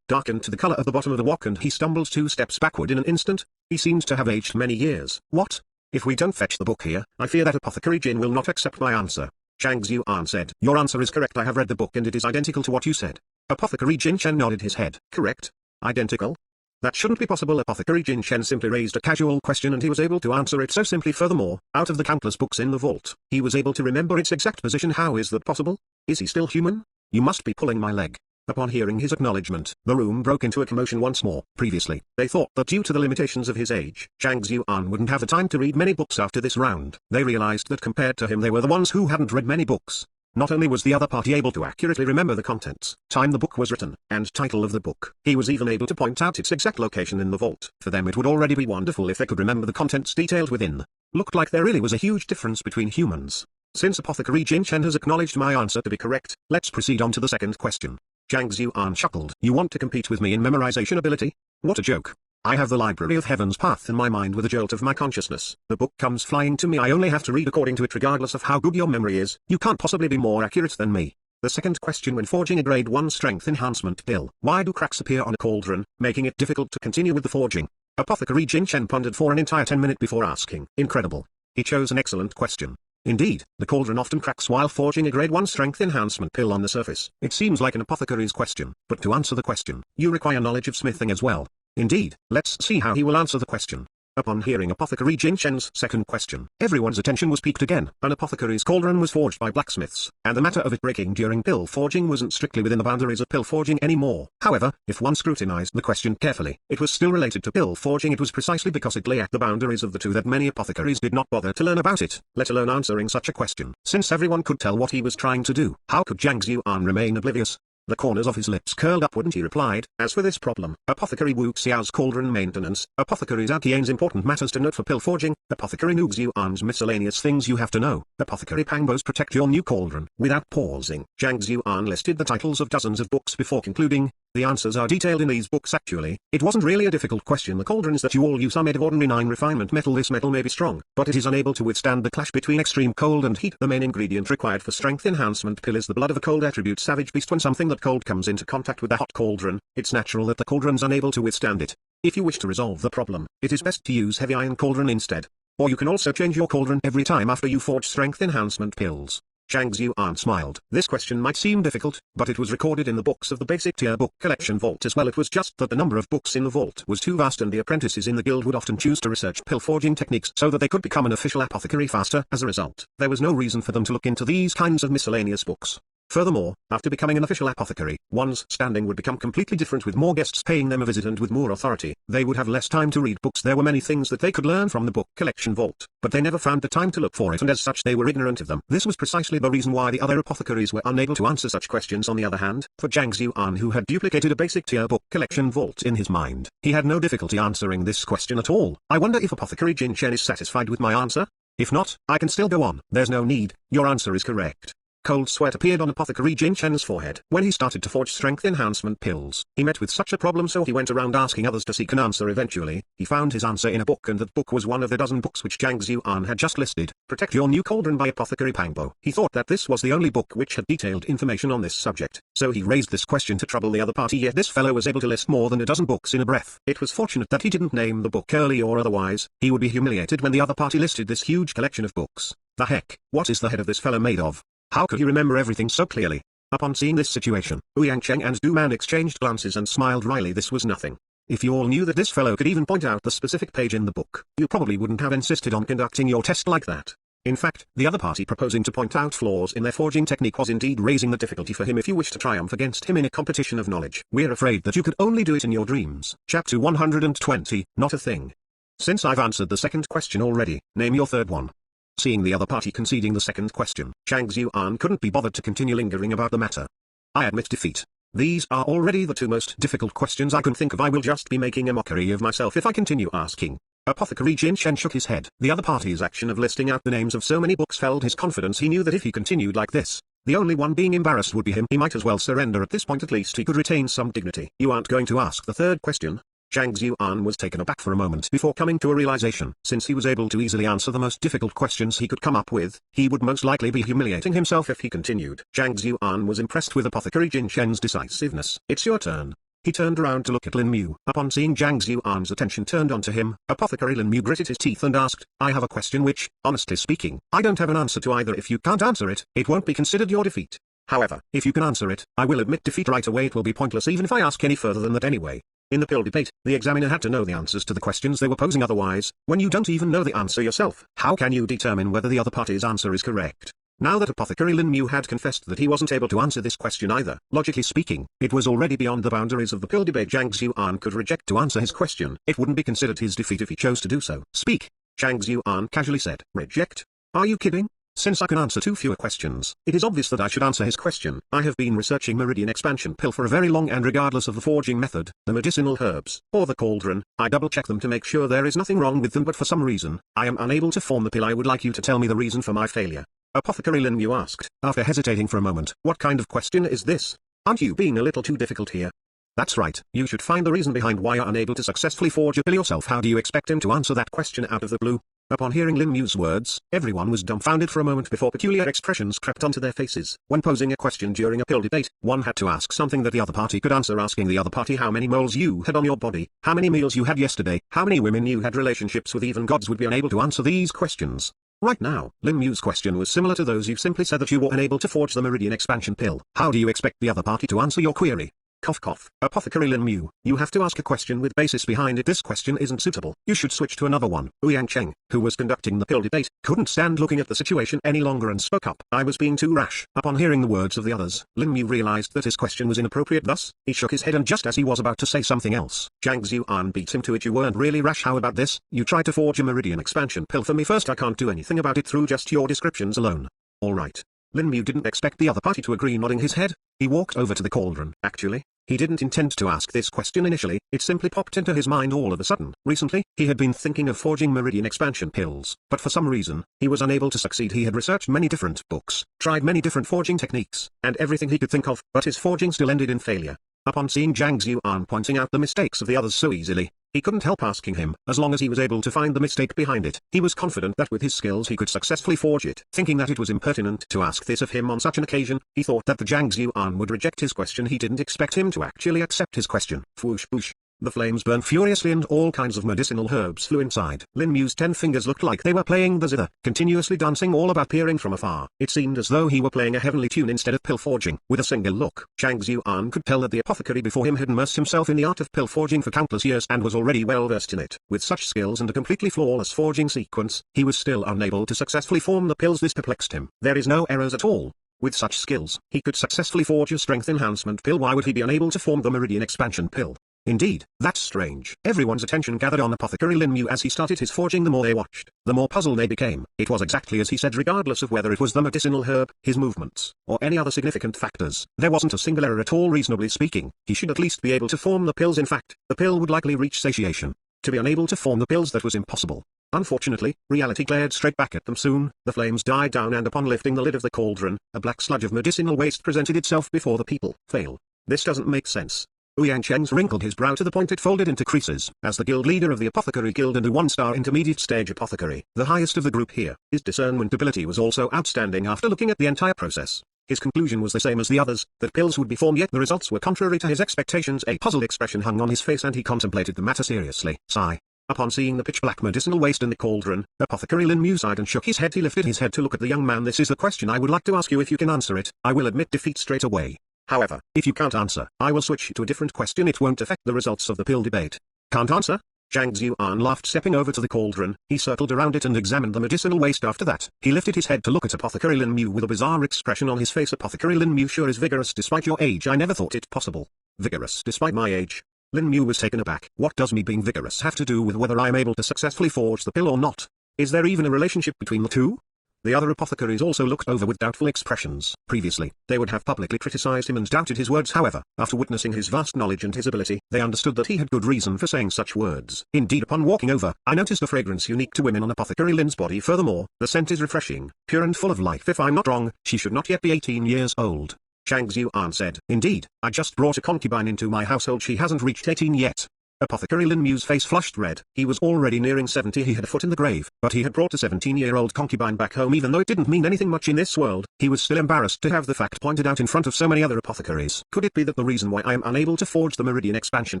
darkened to the color of the bottom of the wok, and he stumbled 2 steps backward in an instant. He seemed to have aged many years. What? If we don't fetch the book here, I fear that apothecary Jin will not accept my answer. Zhang Xuan said. Your answer is correct. I have read the book and it is identical to what you said. Apothecary Jin Chen nodded his head. Correct? Identical? That shouldn't be possible. Apothecary Jin Chen simply raised a casual question and he was able to answer it so simply. Furthermore, out of the countless books in the vault, he was able to remember its exact position. How is that possible? Is he still human? You must be pulling my leg. Upon hearing his acknowledgement, the room broke into a commotion once more. Previously, they thought that due to the limitations of his age, Zhang Xuan wouldn't have the time to read many books after this round. They realized that compared to him they were the ones who hadn't read many books. Not only was the other party able to accurately remember the contents, time the book was written, and title of the book, he was even able to point out its exact location in the vault. For them it would already be wonderful if they could remember the contents detailed within. Looked like there really was a huge difference between humans. Since apothecary Jin Chen has acknowledged my answer to be correct, let's proceed on to the second question. Zhang Xuan chuckled. You want to compete with me in memorization ability? What a joke. I have the Library of Heaven's Path in my mind with a jolt of my consciousness. The book comes flying to me. I only have to read according to it regardless of how good your memory is. You can't possibly be more accurate than me. The second question. When forging a grade 1 strength enhancement pill, why do cracks appear on a cauldron, making it difficult to continue with the forging? Apothecary Jin Chen pondered for an entire 10 minutes before asking. Incredible. He chose an excellent question. Indeed, the cauldron often cracks while forging a grade 1 strength enhancement pill on the surface. It seems like an apothecary's question, but to answer the question, you require knowledge of smithing as well. Indeed, let's see how he will answer the question. Upon hearing apothecary Jin Chen's second question, everyone's attention was piqued again. An apothecary's cauldron was forged by blacksmiths, and the matter of it breaking during pill forging wasn't strictly within the boundaries of pill forging anymore. However, if one scrutinized the question carefully, it was still related to pill forging. It was precisely because it lay at the boundaries of the two that many apothecaries did not bother to learn about it, let alone answering such a question. Since everyone could tell what he was trying to do, how could Zhang Xuan remain oblivious? The corners of his lips curled upward and he replied, as for this problem, Apothecary Wu Xiao's cauldron maintenance, Apothecary Zhao Qian's important matters to note for pill forging, Apothecary Nu Xuan's miscellaneous things you have to know, Apothecary Pangbo's protect your new cauldron. Without pausing, Zhang Xuan listed the titles of dozens of books before concluding, the answers are detailed in these books actually. It wasn't really a difficult question. The cauldrons that you all use are made of ordinary 9 refinement metal. This metal may be strong, but it is unable to withstand the clash between extreme cold and heat. The main ingredient required for strength enhancement pill is the blood of a cold attribute savage beast. When something that cold comes into contact with the hot cauldron, it's natural that the cauldron's unable to withstand it. If you wish to resolve the problem, it is best to use heavy iron cauldron instead. Or you can also change your cauldron every time after you forge strength enhancement pills. Zhang Xuan smiled. This question might seem difficult, but it was recorded in the books of the basic tier book collection vault as well. It was just that the number of books in the vault was too vast and the apprentices in the guild would often choose to research pill forging techniques so that they could become an official apothecary faster. As a result, there was no reason for them to look into these kinds of miscellaneous books. Furthermore, after becoming an official apothecary, one's standing would become completely different with more guests paying them a visit and with more authority. They would have less time to read books. There were many things that they could learn from the book collection vault, but they never found the time to look for it and as such they were ignorant of them. This was precisely the reason why the other apothecaries were unable to answer such questions. On the other hand, for Zhang Xuan, who had duplicated a basic tier book collection vault in his mind, he had no difficulty answering this question at all. I wonder if Apothecary Jin Chen is satisfied with my answer? If not, I can still go on. There's no need, your answer is correct. Cold sweat appeared on Apothecary Jin Chen's forehead. When he started to forge strength enhancement pills, he met with such a problem, so he went around asking others to seek an answer. Eventually, he found his answer in a book, and that book was one of the dozen books which Zhang Xuan had just listed. Protect Your New Cauldron by Apothecary Pangbo. He thought that this was the only book which had detailed information on this subject, so he raised this question to trouble the other party, yet this fellow was able to list more than a dozen books in a breath. It was fortunate that he didn't name the book early, or otherwise, he would be humiliated when the other party listed this huge collection of books. The heck, what is the head of this fellow made of? How could he remember everything so clearly? Upon seeing this situation, Ouyang Cheng and Du Man exchanged glances and smiled wryly. This was nothing. If you all knew that this fellow could even point out the specific page in the book, you probably wouldn't have insisted on conducting your test like that. In fact, the other party proposing to point out flaws in their forging technique was indeed raising the difficulty for him if you wish to triumph against him in a competition of knowledge. We're afraid that you could only do it in your dreams. Chapter 120, Not a Thing. Since I've answered the second question already, name your third one. Seeing the other party conceding the second question, Zhang Xuan couldn't be bothered to continue lingering about the matter. I admit defeat. These are already the two most difficult questions I can think of. I will just be making a mockery of myself if I continue asking. Apothecary Jin Chen shook his head. The other party's action of listing out the names of so many books felled his confidence. He knew that if he continued like this, the only one being embarrassed would be him. He might as well surrender at this point. At least he could retain some dignity. You aren't going to ask the third question? Zhang Xuan was taken aback for a moment before coming to a realization. Since he was able to easily answer the most difficult questions he could come up with, he would most likely be humiliating himself if he continued. Zhang Xuan was impressed with Apothecary Jin Chen's decisiveness. It's your turn. He turned around to look at Lin Mu. Upon seeing Zhang Xuan's attention turned onto him, Apothecary Lin Mu gritted his teeth and asked, I have a question which, honestly speaking, I don't have an answer to either. If you can't answer it, it won't be considered your defeat. However, if you can answer it, I will admit defeat right away. It will be pointless even if I ask any further than that anyway. In the pill debate, the examiner had to know the answers to the questions they were posing. Otherwise, when you don't even know the answer yourself, how can you determine whether the other party's answer is correct? Now that Apothecary Lin Mu had confessed that he wasn't able to answer this question either, logically speaking, it was already beyond the boundaries of the pill debate. Zhang Xuan could reject to answer his question. It wouldn't be considered his defeat if he chose to do so. Speak, Zhang Xuan casually said. Reject? Are you kidding? Since I can answer two fewer questions, it is obvious that I should answer his question. I have been researching Meridian Expansion Pill for a very long, and regardless of the forging method, the medicinal herbs, or the cauldron, I double-check them to make sure there is nothing wrong with them, but for some reason, I am unable to form the pill. I would like you to tell me the reason for my failure. Apothecary Lin Mu asked, after hesitating for a moment. What kind of question is this? Aren't you being a little too difficult here? That's right, you should find the reason behind why you're unable to successfully forge a pill yourself. How do you expect him to answer that question out of the blue? Upon hearing Lin Mu's words, everyone was dumbfounded for a moment before peculiar expressions crept onto their faces. When posing a question during a pill debate, one had to ask something that the other party could answer. Asking the other party how many moles you had on your body, how many meals you had yesterday, how many women you had relationships with, even gods would be unable to answer these questions. Right now, Lin Mu's question was similar to those. You simply said that you were unable to forge the Meridian Expansion Pill. How do you expect the other party to answer your query? Cough cough. Apothecary Lin Mu, you have to ask a question with basis behind it. This question isn't suitable. You should switch to another one. Ouyang Cheng, who was conducting the pill debate, couldn't stand looking at the situation any longer and spoke up. I was being too rash. Upon hearing the words of the others, Lin Mu realized that his question was inappropriate. Thus, he shook his head, and just as he was about to say something else, Zhang Xuan beat him to it. You weren't really rash. How about this? You tried to forge a Meridian Expansion Pill for me first. I can't do anything about it through just your descriptions alone. Alright. Lin Mu didn't expect the other party to agree, nodding his head. He walked over to the cauldron. Actually, he didn't intend to ask this question initially, it simply popped into his mind all of a sudden. Recently, he had been thinking of forging Meridian expansion pills, but for some reason, he was unable to succeed. He had researched many different books, tried many different forging techniques, and everything he could think of, but his forging still ended in failure. Upon seeing Zhang Xuan pointing out the mistakes of the others so easily, he couldn't help asking him. As long as he was able to find the mistake behind it, he was confident that with his skills he could successfully forge it. Thinking that it was impertinent to ask this of him on such an occasion, he thought that the Zhang Xuan would reject his question. He didn't expect him to actually accept his question. Whoosh whoosh. The flames burned furiously and all kinds of medicinal herbs flew inside. Lin Mu's 10 fingers looked like they were playing the zither, continuously dancing all about, peering from afar. It seemed as though he were playing a heavenly tune instead of pill forging. With a single look, Zhang Xuan could tell that the apothecary before him had immersed himself in the art of pill forging for countless years and was already well versed in it. With such skills and a completely flawless forging sequence, he was still unable to successfully form the pills. This perplexed him. There is no errors at all. With such skills, he could successfully forge a strength enhancement pill. Why would he be unable to form the Meridian expansion pill? Indeed, that's strange. Everyone's attention gathered on Apothecary Lin Mu as he started his forging. The more they watched, the more puzzled they became. It was exactly as he said, regardless of whether it was the medicinal herb, his movements, or any other significant factors. There wasn't a single error at all. Reasonably speaking, he should at least be able to form the pills. In fact, the pill would likely reach satiation. To be unable to form the pills, that was impossible. Unfortunately, reality glared straight back at them. Soon, the flames died down and upon lifting the lid of the cauldron, a black sludge of medicinal waste presented itself before the people. Fail. This doesn't make sense. Ouyang Chengs wrinkled his brow to the point it folded into creases. As the guild leader of the Apothecary Guild and a 1-star intermediate stage apothecary, the highest of the group here, his discernment ability was also outstanding. After looking at the entire process, his conclusion was the same as the others, that pills would be formed, yet the results were contrary to his expectations. A puzzled expression hung on his face and he contemplated the matter seriously. Sigh. Upon seeing the pitch-black medicinal waste in the cauldron, Apothecary Lin Mu sighed and shook his head. He lifted his head to look at the young man. This is the question I would like to ask you. If you can answer it, I will admit defeat straight away. However, if you can't answer, I will switch to a different question. It won't affect the results of the pill debate. Can't answer? Zhang Xuan laughed. Stepping over to the cauldron, he circled around it and examined the medicinal waste. After that, he lifted his head to look at Apothecary Lin Mu with a bizarre expression on his face. Apothecary Lin Mu sure is vigorous despite your age. I never thought it possible. Vigorous despite my age? Lin Mu was taken aback. What does me being vigorous have to do with whether I am able to successfully forge the pill or not? Is there even a relationship between the two? The other apothecaries also looked over with doubtful expressions. Previously, they would have publicly criticized him and doubted his words. However, after witnessing his vast knowledge and his ability, they understood that he had good reason for saying such words. Indeed, upon walking over, I noticed a fragrance unique to women on Apothecary Lin's body. Furthermore, the scent is refreshing, pure and full of life. If I'm not wrong, she should not yet be 18 years old. Zhang Xuan said. Indeed, I just brought a concubine into my household. She hasn't reached 18 yet. Apothecary Lin Mu's face flushed red. He was already nearing 70. He had a foot in the grave, but he had brought a 17-year-old concubine back home. Even though it didn't mean anything much in this world, he was still embarrassed to have the fact pointed out in front of so many other apothecaries. Could it be that the reason why I am unable to forge the Meridian expansion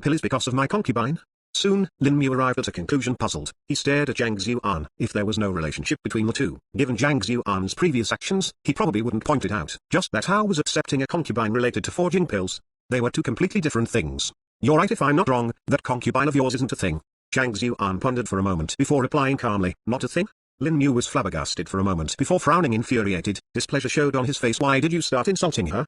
pill is because of my concubine? Soon, Lin Mu arrived at a conclusion. Puzzled, he stared at Zhang Xuan. If there was no relationship between the two, given Zhang Xuan's previous actions, he probably wouldn't point it out. Just that, how was accepting a concubine related to forging pills? They were two completely different things. You're right if I'm not wrong, that concubine of yours isn't a thing. Zhang Xuan pondered for a moment before replying calmly, not a thing? Lin Mu was flabbergasted for a moment before frowning. Infuriated, displeasure showed on his face. Why did you start insulting her?